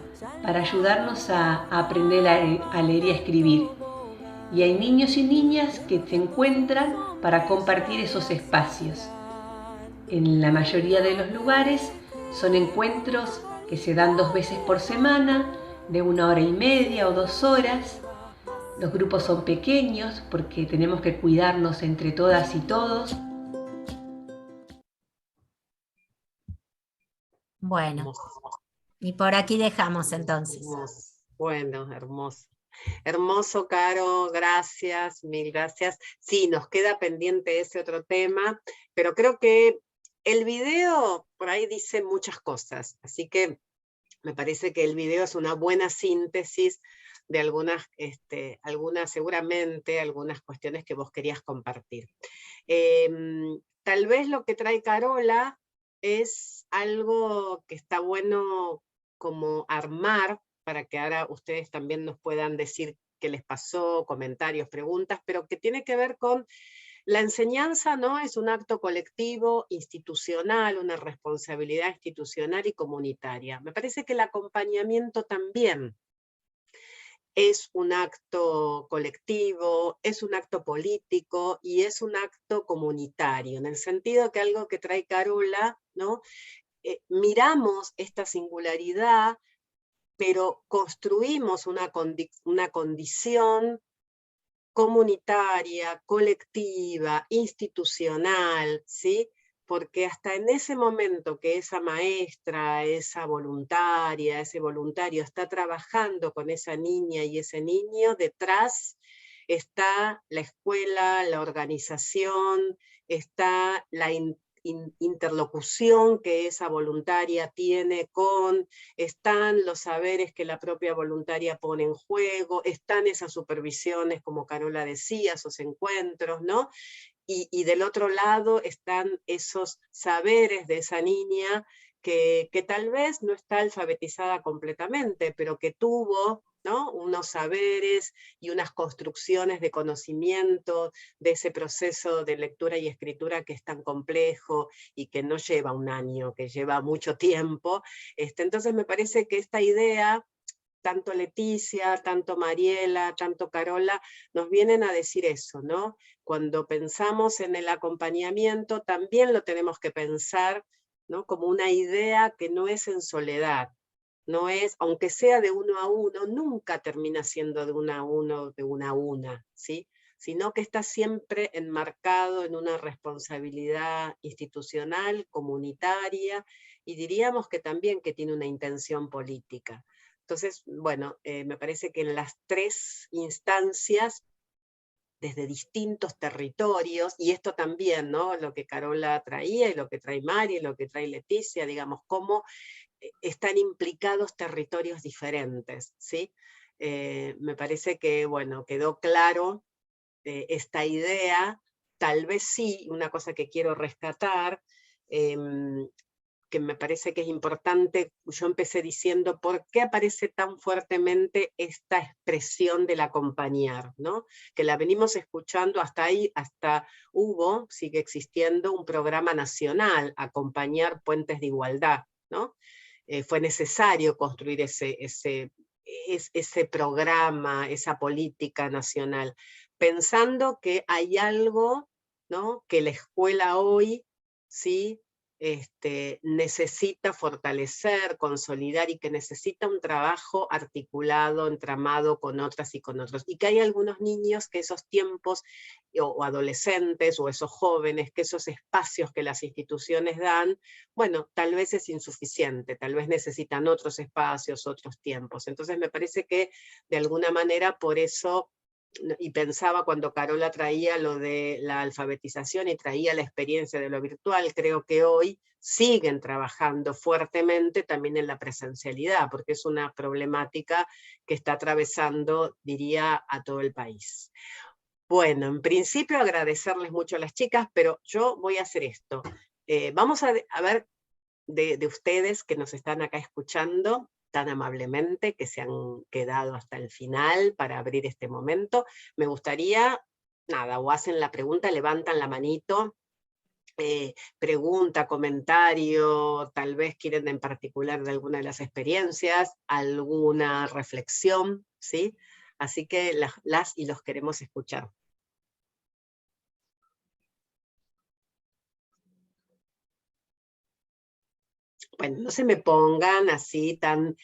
para ayudarnos a aprender a leer y a escribir. Y hay niños y niñas que se encuentran para compartir esos espacios. En la mayoría de los lugares son encuentros que se dan 2 veces por semana, de 1 hora y media o 2 horas. Los grupos son pequeños porque tenemos que cuidarnos entre todas y todos. Bueno, y por aquí dejamos entonces. Hermoso. Bueno, hermoso. Hermoso, Caro, gracias, mil gracias. Sí, nos queda pendiente ese otro tema, pero creo que el video por ahí dice muchas cosas, así que me parece que el video es una buena síntesis de algunas seguramente, algunas cuestiones que vos querías compartir. Tal vez lo que trae Carola es algo que está bueno como armar, para que ahora ustedes también nos puedan decir qué les pasó, comentarios, preguntas, pero que tiene que ver con la enseñanza, ¿no? Es un acto colectivo, institucional, una responsabilidad institucional y comunitaria. Me parece que el acompañamiento también es un acto colectivo, es un acto político y es un acto comunitario, en el sentido que algo que trae Carola, ¿no? Miramos esta singularidad, pero construimos una condición comunitaria, colectiva, institucional, ¿sí? Porque hasta en ese momento que esa maestra, esa voluntaria, ese voluntario está trabajando con esa niña y ese niño, detrás está la escuela, la organización, está la interlocución que esa voluntaria tiene están los saberes que la propia voluntaria pone en juego, están esas supervisiones, como Carola decía, esos encuentros, ¿no? Y del otro lado están esos saberes de esa niña que tal vez no está alfabetizada completamente, pero que tuvo, ¿no? Unos saberes y unas construcciones de conocimiento de ese proceso de lectura y escritura que es tan complejo y que no lleva 1 año, que lleva mucho tiempo. Entonces me parece que esta idea, tanto Leticia, tanto Mariela, tanto Carola, nos vienen a decir eso, ¿no? Cuando pensamos en el acompañamiento, también lo tenemos que pensar, ¿no? Como una idea que no es en soledad, no es, aunque sea de uno a uno, nunca termina siendo de uno a uno, de una a una, ¿sí? Sino que está siempre enmarcado en una responsabilidad institucional, comunitaria, y diríamos que también que tiene una intención política. Entonces, bueno, me parece que en las tres instancias, desde distintos territorios, y esto también, ¿no? Lo que Carola traía, y lo que trae Mari, y lo que trae Leticia, digamos, cómo están implicados territorios diferentes, ¿sí? Me parece que, bueno, quedó claro esta idea. Tal vez sí, una cosa que quiero rescatar, que me parece que es importante, yo empecé diciendo por qué aparece tan fuertemente esta expresión del acompañar, ¿no? Que la venimos escuchando hasta ahí, hasta sigue existiendo un programa nacional, Acompañar Puentes de Igualdad, ¿no? Fue necesario construir ese programa, esa política nacional, pensando que hay algo, ¿no? Que la escuela hoy, ¿sí? Necesita fortalecer, consolidar, y que necesita un trabajo articulado, entramado con otras y con otros. Y que hay algunos niños que esos tiempos, o adolescentes, o esos jóvenes, que esos espacios que las instituciones dan, bueno, tal vez es insuficiente, tal vez necesitan otros espacios, otros tiempos. Entonces me parece que de alguna manera por eso, y pensaba cuando Carola traía lo de la alfabetización y traía la experiencia de lo virtual, creo que hoy siguen trabajando fuertemente también en la presencialidad, porque es una problemática que está atravesando, diría, a todo el país. Bueno, en principio agradecerles mucho a las chicas, pero yo voy a hacer esto. Vamos a ver de ustedes que nos están acá escuchando, tan amablemente, que se han quedado hasta el final para abrir este momento. Me gustaría, nada, o hacen la pregunta, levantan la manito, pregunta, comentario, tal vez quieren en particular de alguna de las experiencias, alguna reflexión, ¿sí? Así que las y los queremos escuchar. Bueno, no se me pongan así tan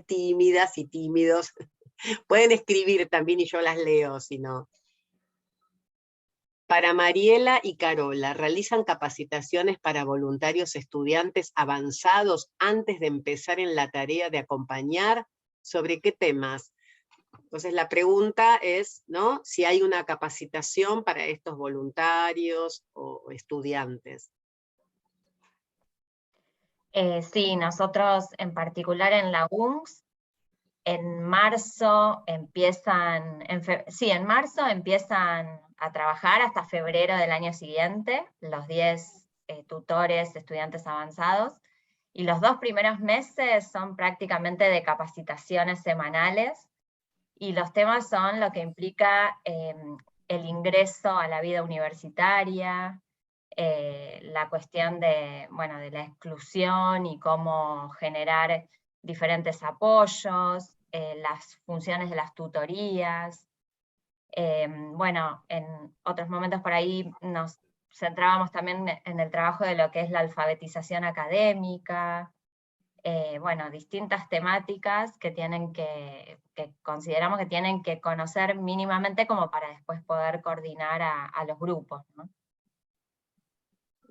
tímidas y tímidos. Pueden escribir también y yo las leo, si no. Para Mariela y Carola, ¿realizan capacitaciones para voluntarios estudiantes avanzados antes de empezar en la tarea de acompañar? ¿Sobre qué temas? Entonces la pregunta es, ¿no? Si hay una capacitación para estos voluntarios o estudiantes. Sí, nosotros en particular en la UMS, en marzo empiezan a trabajar hasta febrero del año siguiente, los 10 tutores, estudiantes avanzados, y los 2 primeros meses son prácticamente de capacitaciones semanales, y los temas son lo que implica el ingreso a la vida universitaria, la cuestión de la exclusión y cómo generar diferentes apoyos, las funciones de las tutorías. En otros momentos por ahí nos centrábamos también en el trabajo de lo que es la alfabetización académica, distintas temáticas que consideramos que tienen que conocer mínimamente como para después poder coordinar a los grupos, ¿no?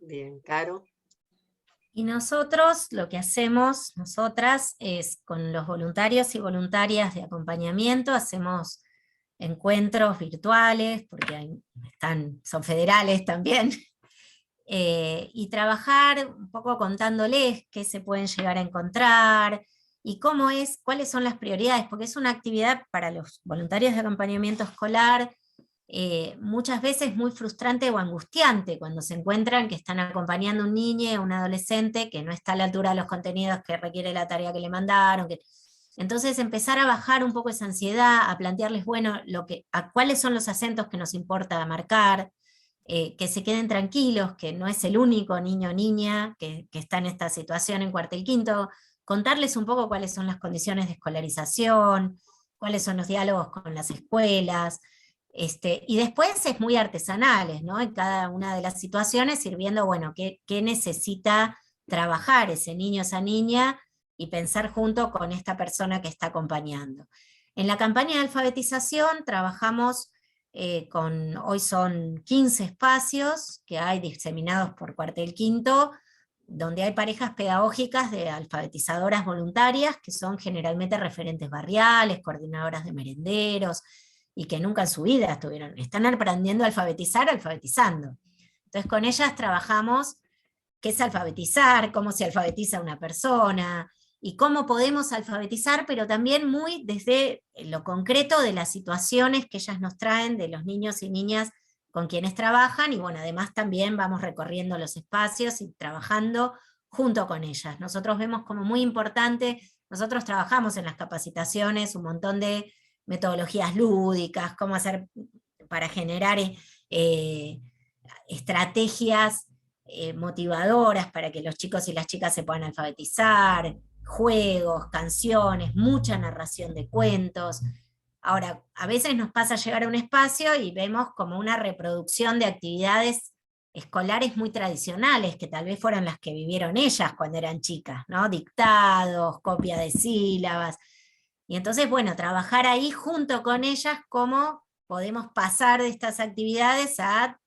Bien, Caro. Y nosotros lo que hacemos, nosotras, es con los voluntarios y voluntarias de acompañamiento, hacemos encuentros virtuales, porque son federales también, y trabajar un poco contándoles qué se pueden llegar a encontrar, y cuáles son las prioridades, porque es una actividad para los voluntarios de acompañamiento escolar, muchas veces muy frustrante o angustiante cuando se encuentran que están acompañando a un niño o un adolescente que no está a la altura de los contenidos que requiere la tarea que le mandaron. Entonces empezar a bajar un poco esa ansiedad, a plantearles, cuáles son los acentos que nos importa marcar, que se queden tranquilos, que no es el único niño o niña que está en esta situación en cuarto y quinto, contarles un poco cuáles son las condiciones de escolarización, cuáles son los diálogos con las escuelas, y después es muy artesanales, ¿no? En cada una de las situaciones ir viendo, qué necesita trabajar ese niño o esa niña y pensar junto con esta persona que está acompañando. En la campaña de alfabetización trabajamos hoy son 15 espacios que hay diseminados por Cuartel Quinto, donde hay parejas pedagógicas de alfabetizadoras voluntarias, que son generalmente referentes barriales, coordinadoras de merenderos, y que nunca en su vida están aprendiendo a alfabetizar, alfabetizando. Entonces con ellas trabajamos qué es alfabetizar, cómo se alfabetiza una persona, y cómo podemos alfabetizar, pero también muy desde lo concreto de las situaciones que ellas nos traen, de los niños y niñas con quienes trabajan, y bueno, además también vamos recorriendo los espacios y trabajando junto con ellas. Nosotros vemos como muy importante, nosotros trabajamos en las capacitaciones un montón de metodologías lúdicas, cómo hacer para generar estrategias motivadoras para que los chicos y las chicas se puedan alfabetizar, juegos, canciones, mucha narración de cuentos. Ahora, a veces nos pasa llegar a un espacio y vemos como una reproducción de actividades escolares muy tradicionales, que tal vez fueron las que vivieron ellas cuando eran chicas, ¿no? Dictados, copia de sílabas. Y entonces, bueno, trabajar ahí junto con ellas cómo podemos pasar de estas actividades a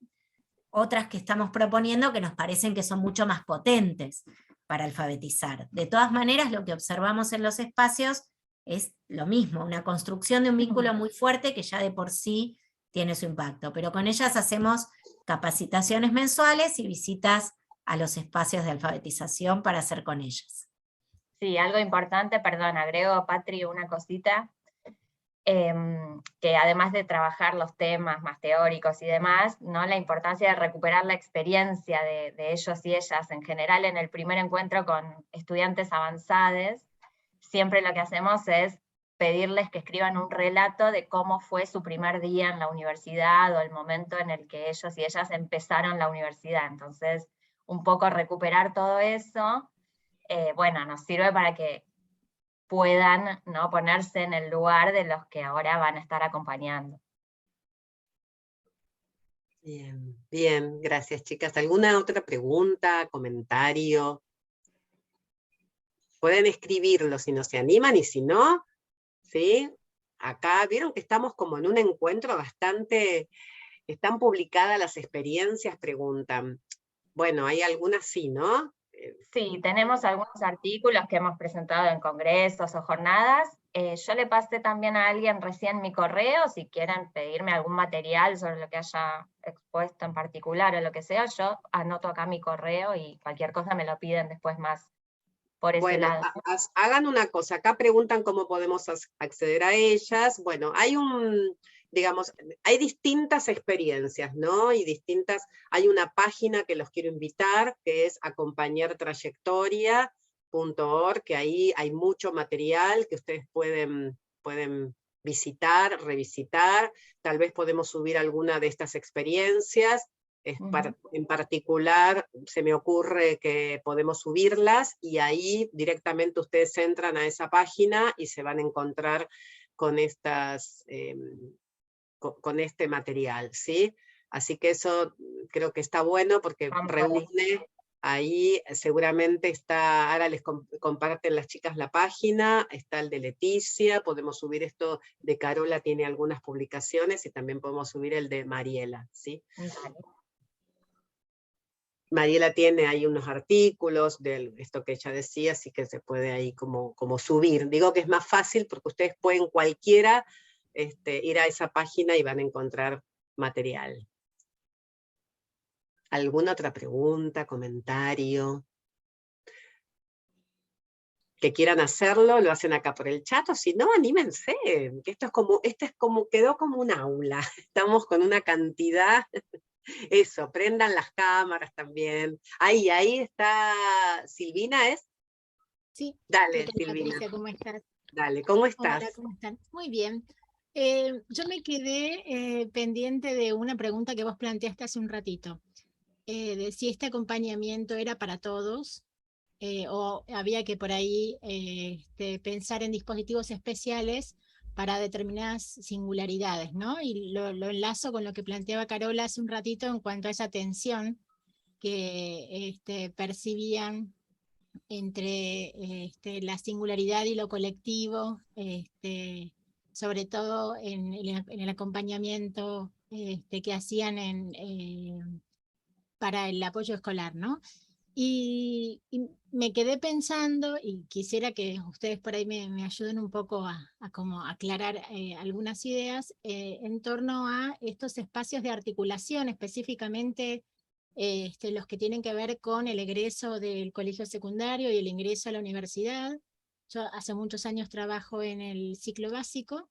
otras que estamos proponiendo que nos parecen que son mucho más potentes para alfabetizar. De todas maneras, lo que observamos en los espacios es lo mismo, una construcción de un vínculo muy fuerte que ya de por sí tiene su impacto, pero con ellas hacemos capacitaciones mensuales y visitas a los espacios de alfabetización para hacer con ellas. Sí, algo importante, perdón, agrego, Patri, una cosita, que además de trabajar los temas más teóricos y demás, ¿no? La importancia de recuperar la experiencia de ellos y ellas en general en el primer encuentro con estudiantes avanzados. Siempre lo que hacemos es pedirles que escriban un relato de cómo fue su primer día en la universidad o el momento en el que ellos y ellas empezaron la universidad. Entonces, un poco recuperar todo eso, bueno, nos sirve para que puedan, ¿no?, ponerse en el lugar de los que ahora van a estar acompañando. Bien, bien, gracias chicas. ¿Alguna otra pregunta, comentario? Pueden escribirlo si no se animan, y si no, ¿sí? Acá vieron que estamos como en un encuentro bastante, están publicadas las experiencias, preguntan. Bueno, hay algunas sí, ¿no? Sí, tenemos algunos artículos que hemos presentado en congresos o jornadas. Yo le pasé también a alguien recién mi correo, si quieren pedirme algún material sobre lo que haya expuesto en particular o lo que sea, yo anoto acá mi correo y cualquier cosa me lo piden después más por ese lado. Hagan una cosa, acá preguntan cómo podemos acceder a ellas. Bueno, hay digamos, hay distintas experiencias, ¿no? Y hay una página que los quiero invitar, que es acompañartrayectoria.org, que ahí hay mucho material que ustedes pueden visitar, revisitar. Tal vez podemos subir alguna de estas experiencias. En particular, se me ocurre que podemos subirlas, y ahí directamente ustedes entran a esa página y se van a encontrar con con este material, ¿sí? Así que eso creo que está bueno, porque reúne ahí, seguramente está, ahora les comparten las chicas la página, está el de Leticia, podemos subir esto de Carola, tiene algunas publicaciones, y también podemos subir el de Mariela, ¿sí? Mariela tiene ahí unos artículos de esto que ella decía, así que se puede ahí como subir. Digo que es más fácil porque ustedes pueden cualquiera ir a esa página y van a encontrar material. ¿Alguna otra pregunta, comentario? Que quieran hacerlo, lo hacen acá por el chat, o si no, anímense, que esto quedó como un aula. Estamos con una cantidad. Eso, prendan las cámaras también. Ahí está Silvina, ¿es? Sí. Dale, Silvina. Patricia, ¿cómo estás? Dale, ¿cómo estás? Hola, ¿cómo están? Muy bien. Yo me quedé pendiente de una pregunta que vos planteaste hace un ratito, de si este acompañamiento era para todos, o había que por ahí pensar en dispositivos especiales para determinadas singularidades, ¿no? Y lo enlazo con lo que planteaba Carola hace un ratito en cuanto a esa tensión que percibían entre la singularidad y lo colectivo, sobre todo en el acompañamiento que hacían para el apoyo escolar, ¿no? Y me quedé pensando, y quisiera que ustedes por ahí me ayuden un poco a como aclarar algunas ideas en torno a estos espacios de articulación, específicamente los que tienen que ver con el egreso del colegio secundario y el ingreso a la universidad. Yo hace muchos años trabajo en el ciclo básico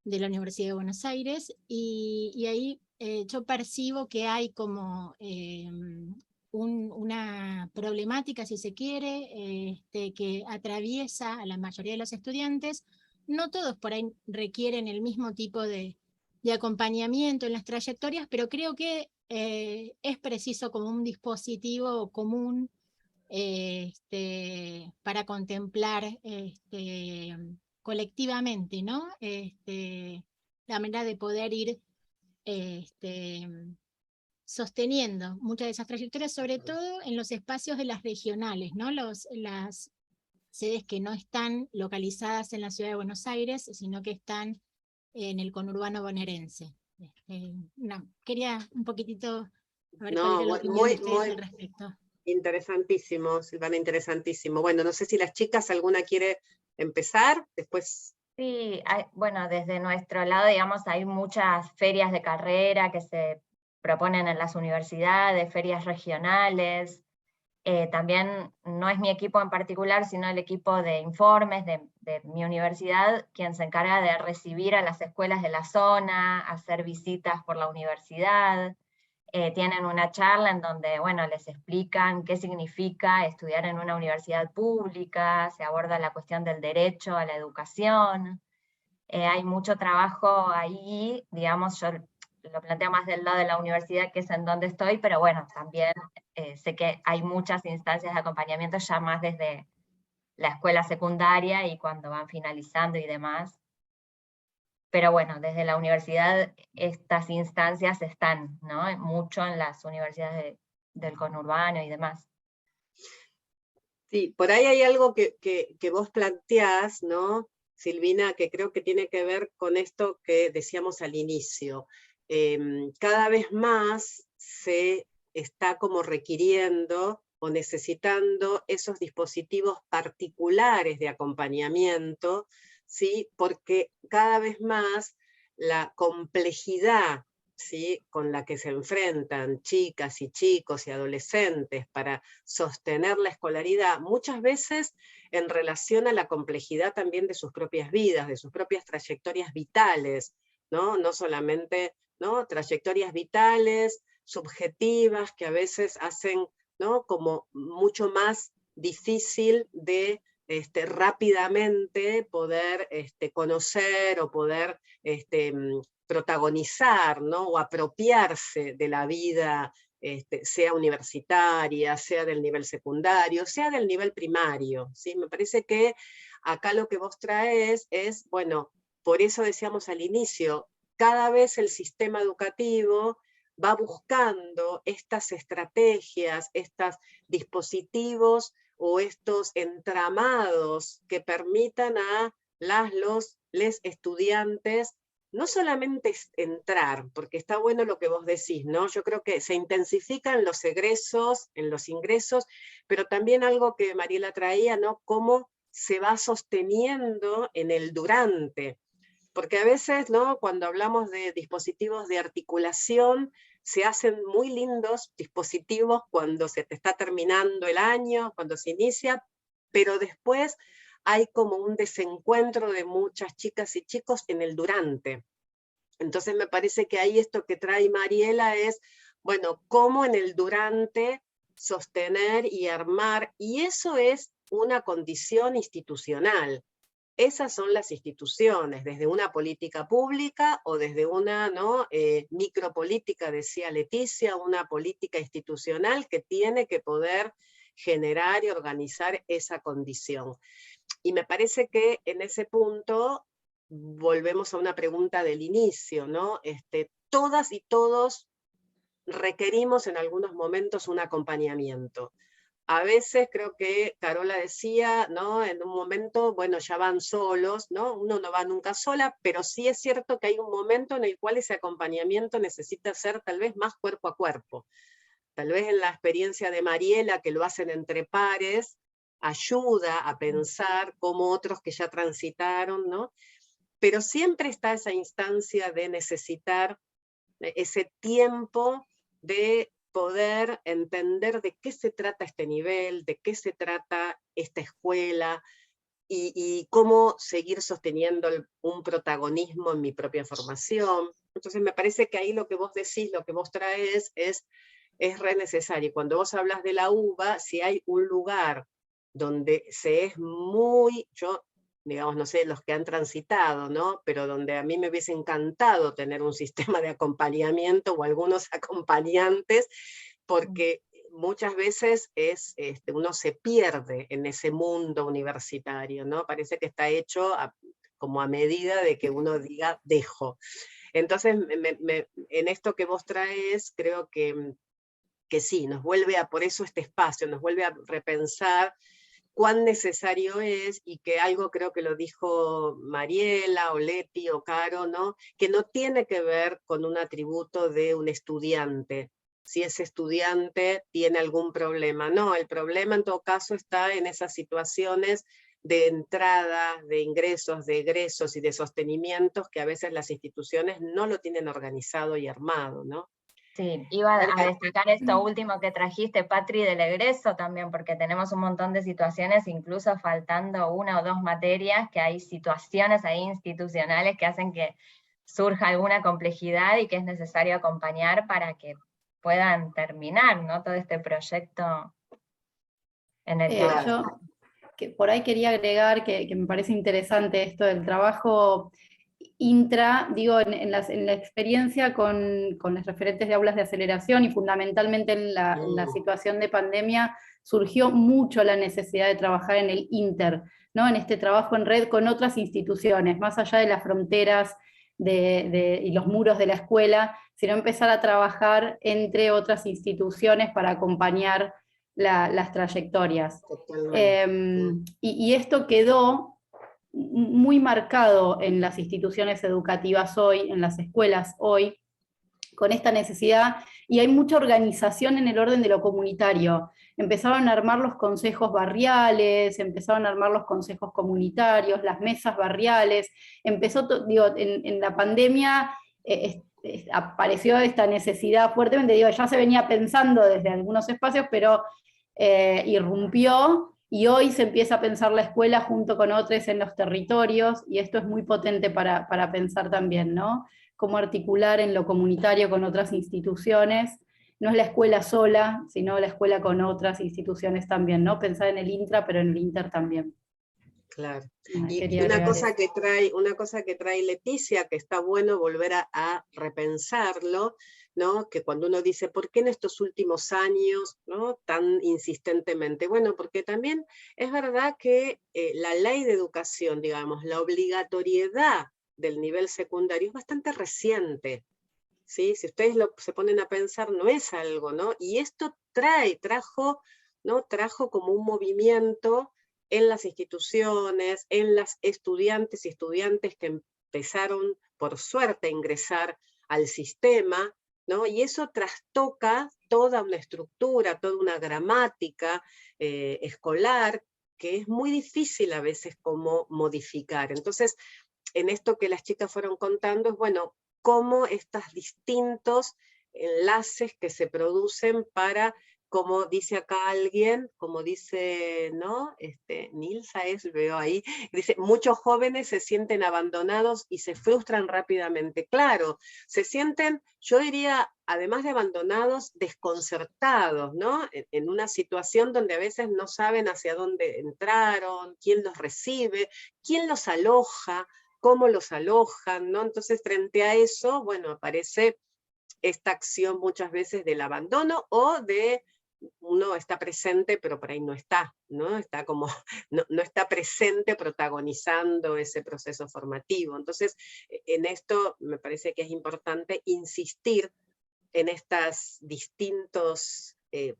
de la Universidad de Buenos Aires, y ahí yo percibo que hay como una problemática, si se quiere, que atraviesa a la mayoría de los estudiantes. No todos por ahí requieren el mismo tipo de acompañamiento en las trayectorias, pero creo que es preciso como un dispositivo común para contemplar colectivamente, ¿no? La manera de poder ir sosteniendo muchas de esas trayectorias, sobre todo en los espacios de las regionales, ¿no? Las sedes que no están localizadas en la ciudad de Buenos Aires, sino que están en el conurbano bonaerense. Quería un poquitito a ver cuál era la opinión de ustedes al respecto. Interesantísimo, Silvana, interesantísimo. Bueno, no sé si las chicas, alguna quiere empezar, después... Sí, bueno, desde nuestro lado, digamos, hay muchas ferias de carrera que se proponen en las universidades, ferias regionales. También no es mi equipo en particular, sino el equipo de informes de mi universidad, quien se encarga de recibir a las escuelas de la zona, hacer visitas por la universidad. Tienen una charla en donde, bueno, les explican qué significa estudiar en una universidad pública, se aborda la cuestión del derecho a la educación. Hay mucho trabajo ahí, digamos, yo lo planteo más del lado de la universidad, que es en donde estoy, pero bueno, también sé que hay muchas instancias de acompañamiento ya más desde la escuela secundaria y cuando van finalizando y demás. Pero bueno, desde la universidad estas instancias están, ¿no? Mucho en las universidades del conurbano y demás. Sí, por ahí hay algo que vos planteás, ¿no, Silvina? Que creo que tiene que ver con esto que decíamos al inicio. Cada vez más se está como requiriendo o necesitando esos dispositivos particulares de acompañamiento, ¿sí? Porque cada vez más la complejidad, ¿sí?, con la que se enfrentan chicas y chicos y adolescentes para sostener la escolaridad, muchas veces en relación a la complejidad también de sus propias vidas, de sus propias trayectorias vitales, ¿no? No solamente, ¿no?, trayectorias vitales, subjetivas, que a veces hacen, ¿no?, como mucho más difícil de rápidamente poder conocer o poder protagonizar, ¿no?, o apropiarse de la vida, sea universitaria, sea del nivel secundario, sea del nivel primario, ¿sí? Me parece que acá lo que vos traes es, bueno, por eso decíamos al inicio, cada vez el sistema educativo va buscando estas estrategias, estos dispositivos o estos entramados que permitan a los estudiantes no solamente entrar, porque está bueno lo que vos decís, ¿no? Yo creo que se intensifican los egresos, en los ingresos, pero también algo que Mariela traía, ¿no?, cómo se va sosteniendo en el durante. Porque a veces, ¿no?, cuando hablamos de dispositivos de articulación, se hacen muy lindos dispositivos cuando se te está terminando el año, cuando se inicia, pero después hay como un desencuentro de muchas chicas y chicos en el durante. Entonces me parece que ahí esto que trae Mariela es, bueno, cómo en el durante sostener y armar, y eso es una condición institucional. Esas son las instituciones, desde una política pública o desde una, ¿no?, micropolítica, decía Leticia, una política institucional que tiene que poder generar y organizar esa condición. Y me parece que en ese punto volvemos a una pregunta del inicio, ¿no? Todas y todos requerimos en algunos momentos un acompañamiento. a veces creo que Carola decía, ¿no? En un momento, bueno, ya van solos, ¿no? Uno no va nunca sola, pero sí es cierto que hay un momento en el cual ese acompañamiento necesita ser tal vez más cuerpo a cuerpo. Tal vez en la experiencia de Mariela, que lo hacen entre pares, ayuda a pensar como otros que ya transitaron, ¿no? Pero siempre está esa instancia de necesitar ese tiempo de poder entender de qué se trata este nivel, de qué se trata esta escuela, y cómo seguir sosteniendo un protagonismo en mi propia formación. Entonces me parece que ahí lo que vos decís, lo que vos traes es re necesario. Cuando vos hablas de la UBA, si hay un lugar donde se es muy, yo, digamos, no sé, los que han transitado, ¿no? Pero donde a mí me hubiese encantado tener un sistema de acompañamiento o algunos acompañantes, porque muchas veces uno se pierde en ese mundo universitario, ¿no? Parece que está hecho como a medida de que uno diga, dejo. Entonces, en esto que vos traes, creo que sí, nos vuelve por eso este espacio, nos vuelve a repensar cuán necesario es, y que algo creo que lo dijo Mariela, o Leti, o Caro, ¿no? Que no tiene que ver con un atributo de un estudiante, si ese estudiante tiene algún problema. No, el problema en todo caso está en esas situaciones de entrada, de ingresos, de egresos y de sostenimientos que a veces las instituciones no lo tienen organizado y armado, ¿no? Sí, iba a destacar esto último que trajiste, Patri, del egreso también, porque tenemos un montón de situaciones, incluso faltando 1 o 2 materias, que hay situaciones ahí institucionales que hacen que surja alguna complejidad y que es necesario acompañar para que puedan terminar, ¿no? Todo este proyecto en el que... Yo que por ahí quería agregar que me parece interesante esto del trabajo intra, digo, en la experiencia con los referentes de aulas de aceleración, y fundamentalmente en la situación de pandemia, surgió mucho la necesidad de trabajar en el inter, ¿no? En este trabajo en red con otras instituciones, más allá de las fronteras y los muros de la escuela, sino empezar a trabajar entre otras instituciones para acompañar las trayectorias. Y esto quedó muy marcado en las instituciones educativas hoy, en las escuelas hoy, con esta necesidad, y hay mucha organización en el orden de lo comunitario. Empezaron a armar los consejos barriales, empezaron a armar los consejos comunitarios, las mesas barriales, en la pandemia apareció esta necesidad fuertemente, ya se venía pensando desde algunos espacios, pero irrumpió, y hoy se empieza a pensar la escuela junto con otros en los territorios, y esto es muy potente para pensar también, ¿no? Cómo articular en lo comunitario con otras instituciones, no es la escuela sola, sino la escuela con otras instituciones también, ¿no? Pensar en el intra, pero en el inter también. Claro. Y una cosa que trae Leticia, que está bueno volver a repensarlo, ¿no? Que cuando uno dice, ¿por qué en estos últimos años, ¿no? Tan insistentemente? Bueno, porque también es verdad que la ley de educación, digamos, la obligatoriedad del nivel secundario es bastante reciente, ¿sí? Si ustedes se ponen a pensar, no es algo, ¿no? Y esto trajo como un movimiento en las instituciones, en las estudiantes y estudiantes que empezaron, por suerte, a ingresar al sistema, ¿no? Y eso trastoca toda una estructura, toda una gramática escolar, que es muy difícil a veces como modificar. Entonces, en esto que las chicas fueron contando, es bueno, cómo estos distintos enlaces que se producen para, como dice acá alguien, como dice, ¿no? Nilsa veo ahí, dice, muchos jóvenes se sienten abandonados y se frustran rápidamente. Claro, se sienten, yo diría, además de abandonados, desconcertados, ¿no? En una situación donde a veces no saben hacia dónde entraron, quién los recibe, quién los aloja, cómo los alojan, ¿no? Entonces, frente a eso, bueno, aparece esta acción muchas veces del abandono, o de uno está presente, pero por ahí no está, ¿no? Está como, no está presente protagonizando ese proceso formativo. Entonces, en esto me parece que es importante insistir en estos distintos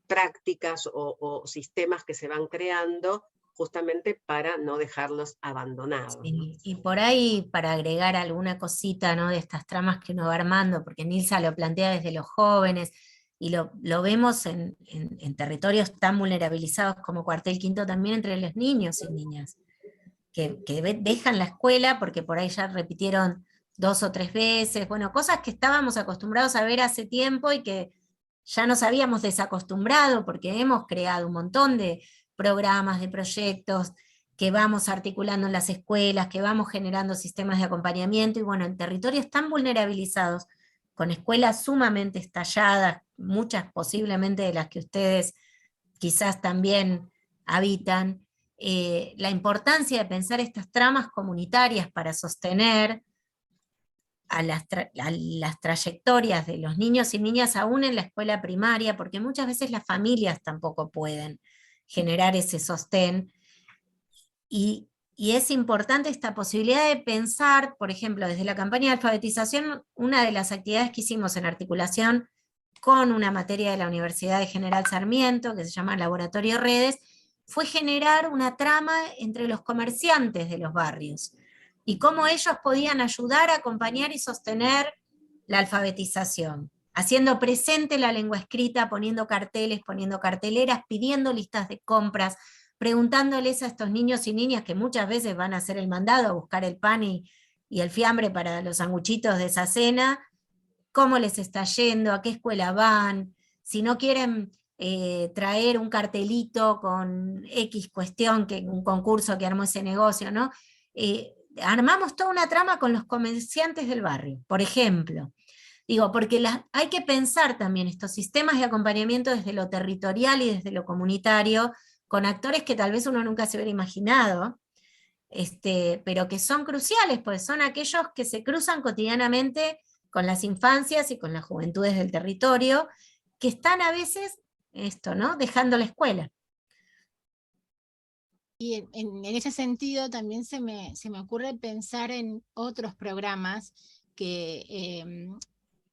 prácticas o sistemas que se van creando justamente para no dejarlos abandonados. Sí, y por ahí, para agregar alguna cosita, ¿no?, de estas tramas que uno va armando, porque Nilsa lo plantea desde los jóvenes, y lo vemos en territorios tan vulnerabilizados como Cuartel Quinto, también entre los niños y niñas, que dejan la escuela porque por ahí ya repitieron 2 o 3 veces, bueno, cosas que estábamos acostumbrados a ver hace tiempo y que ya nos habíamos desacostumbrado porque hemos creado un montón de programas, de proyectos que vamos articulando en las escuelas, que vamos generando sistemas de acompañamiento, y bueno, en territorios tan vulnerabilizados, con escuelas sumamente estalladas, muchas posiblemente de las que ustedes quizás también habitan, la importancia de pensar estas tramas comunitarias para sostener a las trayectorias de los niños y niñas aún en la escuela primaria, porque muchas veces las familias tampoco pueden generar ese sostén, y es importante esta posibilidad de pensar, por ejemplo, desde la campaña de alfabetización, una de las actividades que hicimos en articulación con una materia de la Universidad de General Sarmiento, que se llama Laboratorio Redes, fue generar una trama entre los comerciantes de los barrios, y cómo ellos podían ayudar a acompañar y sostener la alfabetización, haciendo presente la lengua escrita, poniendo carteles, poniendo carteleras, pidiendo listas de compras, preguntándoles a estos niños y niñas que muchas veces van a hacer el mandado, a buscar el pan y el fiambre para los sanguchitos de esa cena, cómo les está yendo, a qué escuela van, si no quieren traer un cartelito con X cuestión, que un concurso que armó ese negocio, ¿no? Armamos toda una trama con los comerciantes del barrio, por ejemplo. Digo, porque hay que pensar también estos sistemas de acompañamiento desde lo territorial y desde lo comunitario, con actores que tal vez uno nunca se hubiera imaginado, pero que son cruciales, pues son aquellos que se cruzan cotidianamente con las infancias y con las juventudes del territorio, que están a veces, ¿no?, dejando la escuela. Y en ese sentido también se me ocurre pensar en otros programas que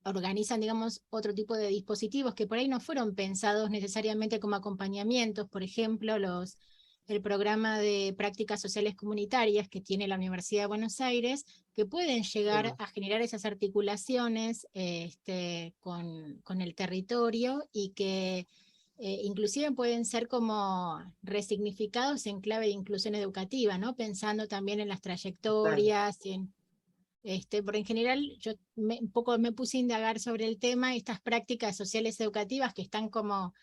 organizan, digamos, otro tipo de dispositivos que por ahí no fueron pensados necesariamente como acompañamientos, por ejemplo, el programa de prácticas sociales comunitarias que tiene la Universidad de Buenos Aires, que pueden llegar a generar esas articulaciones con el territorio, y que inclusive pueden ser como resignificados en clave de inclusión educativa, ¿no? Pensando también en las trayectorias, y en porque en general yo un poco me puse a indagar sobre el tema, estas prácticas sociales educativas que están como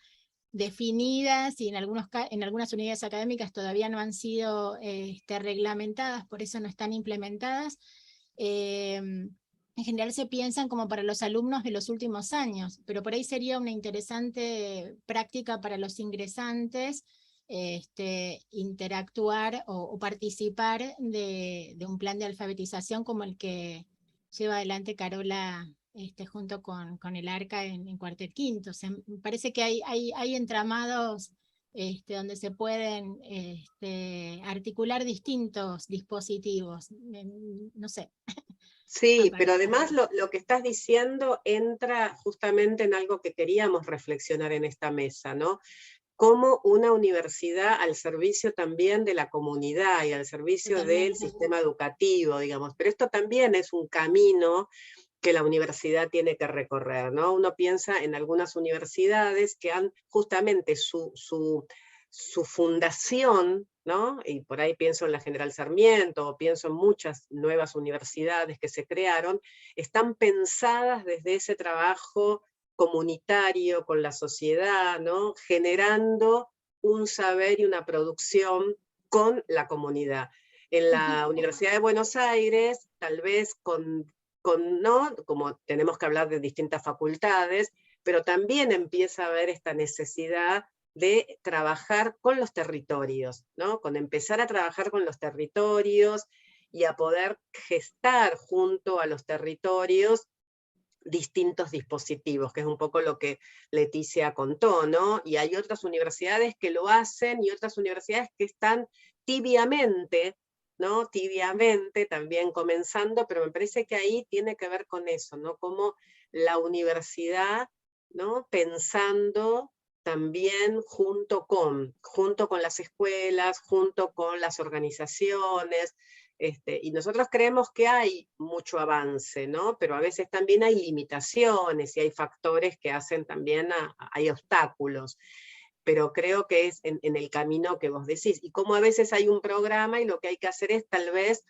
definidas y en algunas unidades académicas todavía no han sido reglamentadas, por eso no están implementadas. En general se piensan como para los alumnos de los últimos años, pero por ahí sería una interesante práctica para los ingresantes, interactuar o participar de un plan de alfabetización como el que lleva adelante Carola junto con el ARCA en Cuartel Quinto. O sea, me parece que hay entramados donde se pueden articular distintos dispositivos. No sé. Sí, pero además lo que estás diciendo entra justamente en algo que queríamos reflexionar en esta mesa, ¿no? Como una universidad al servicio también de la comunidad y al servicio del sistema educativo, digamos. Pero esto también es un camino que la universidad tiene que recorrer, ¿no? Uno piensa en algunas universidades que han justamente su fundación, ¿no? Y por ahí pienso en la General Sarmiento, o pienso en muchas nuevas universidades que se crearon, están pensadas desde ese trabajo comunitario con la sociedad, ¿no? Generando un saber y una producción con la comunidad. En la Universidad de Buenos Aires, tal vez ¿no? Como tenemos que hablar de distintas facultades, pero también empieza a haber esta necesidad de trabajar con los territorios, ¿no? Con empezar a trabajar con los territorios y a poder gestar junto a los territorios distintos dispositivos, que es un poco lo que Leticia contó, ¿no? Y hay otras universidades que lo hacen y otras universidades que están tibiamente, ¿no? Tibiamente también comenzando, pero me parece que ahí tiene que ver con eso, ¿no? Como la universidad, ¿no? Pensando también junto con las escuelas, junto con las organizaciones, y nosotros creemos que hay mucho avance, ¿no? Pero a veces también hay limitaciones y hay factores que hacen también, hay obstáculos. Pero creo que es en el camino que vos decís. Y como a veces hay un programa y lo que hay que hacer es tal vez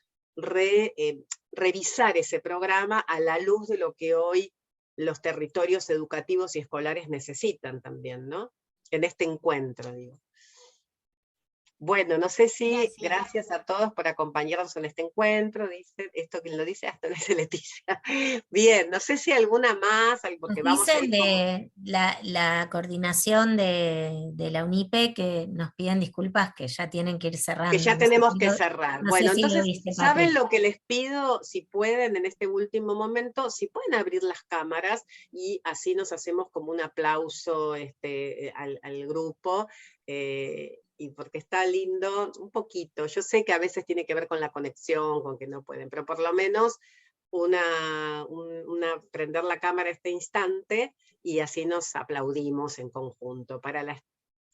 revisar ese programa a la luz de lo que hoy los territorios educativos y escolares necesitan también, ¿no? En este encuentro, digo. Bueno, no sé si, gracias a todos por acompañarnos en este encuentro, dice, esto quien lo dice, hasta dice Leticia. Bien, no sé si alguna más, porque Nos vamos a dicen ir de la coordinación de la UNIPE que nos piden disculpas que ya tienen que ir cerrando. que ya tenemos que cerrar. No Bueno, sé si entonces, lo viste, ¿saben Patri? lo que les pido? Si pueden, en este último momento, si pueden abrir las cámaras y así nos hacemos como un aplauso al grupo, y porque está lindo, un poquito. Yo sé que a veces tiene que ver con la conexión, con que no pueden, pero por lo menos prender la cámara este instante y así nos aplaudimos en conjunto. Para las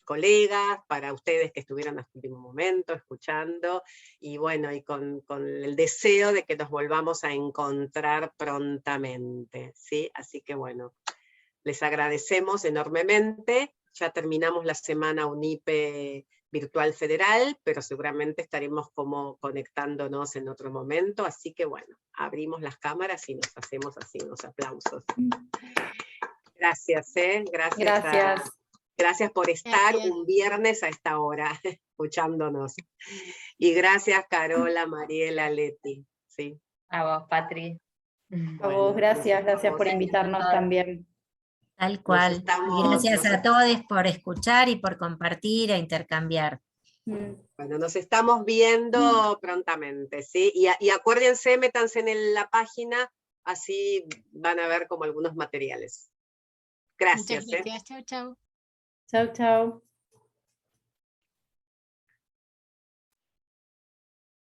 colegas, para ustedes que estuvieron hasta el último momento escuchando, y bueno, y con el deseo de que nos volvamos a encontrar prontamente, ¿sí? Así que bueno, les agradecemos enormemente, ya terminamos la semana UNIPE Virtual Federal, pero seguramente estaremos como conectándonos en otro momento, así que bueno, abrimos las cámaras y nos hacemos así unos aplausos. Gracias, gracias. Gracias por estar un viernes a esta hora, escuchándonos. Y gracias, Carola, Mariela, Leti. ¿Sí? A vos, Patri. A vos, gracias por invitarnos también. Tal cual. Gracias a todos por escuchar y por compartir e intercambiar. Bueno, nos estamos viendo prontamente, ¿sí? Y acuérdense, métanse en la página, así van a ver como algunos materiales. Gracias. Muchas gracias. Chau, chau. Chau, chau.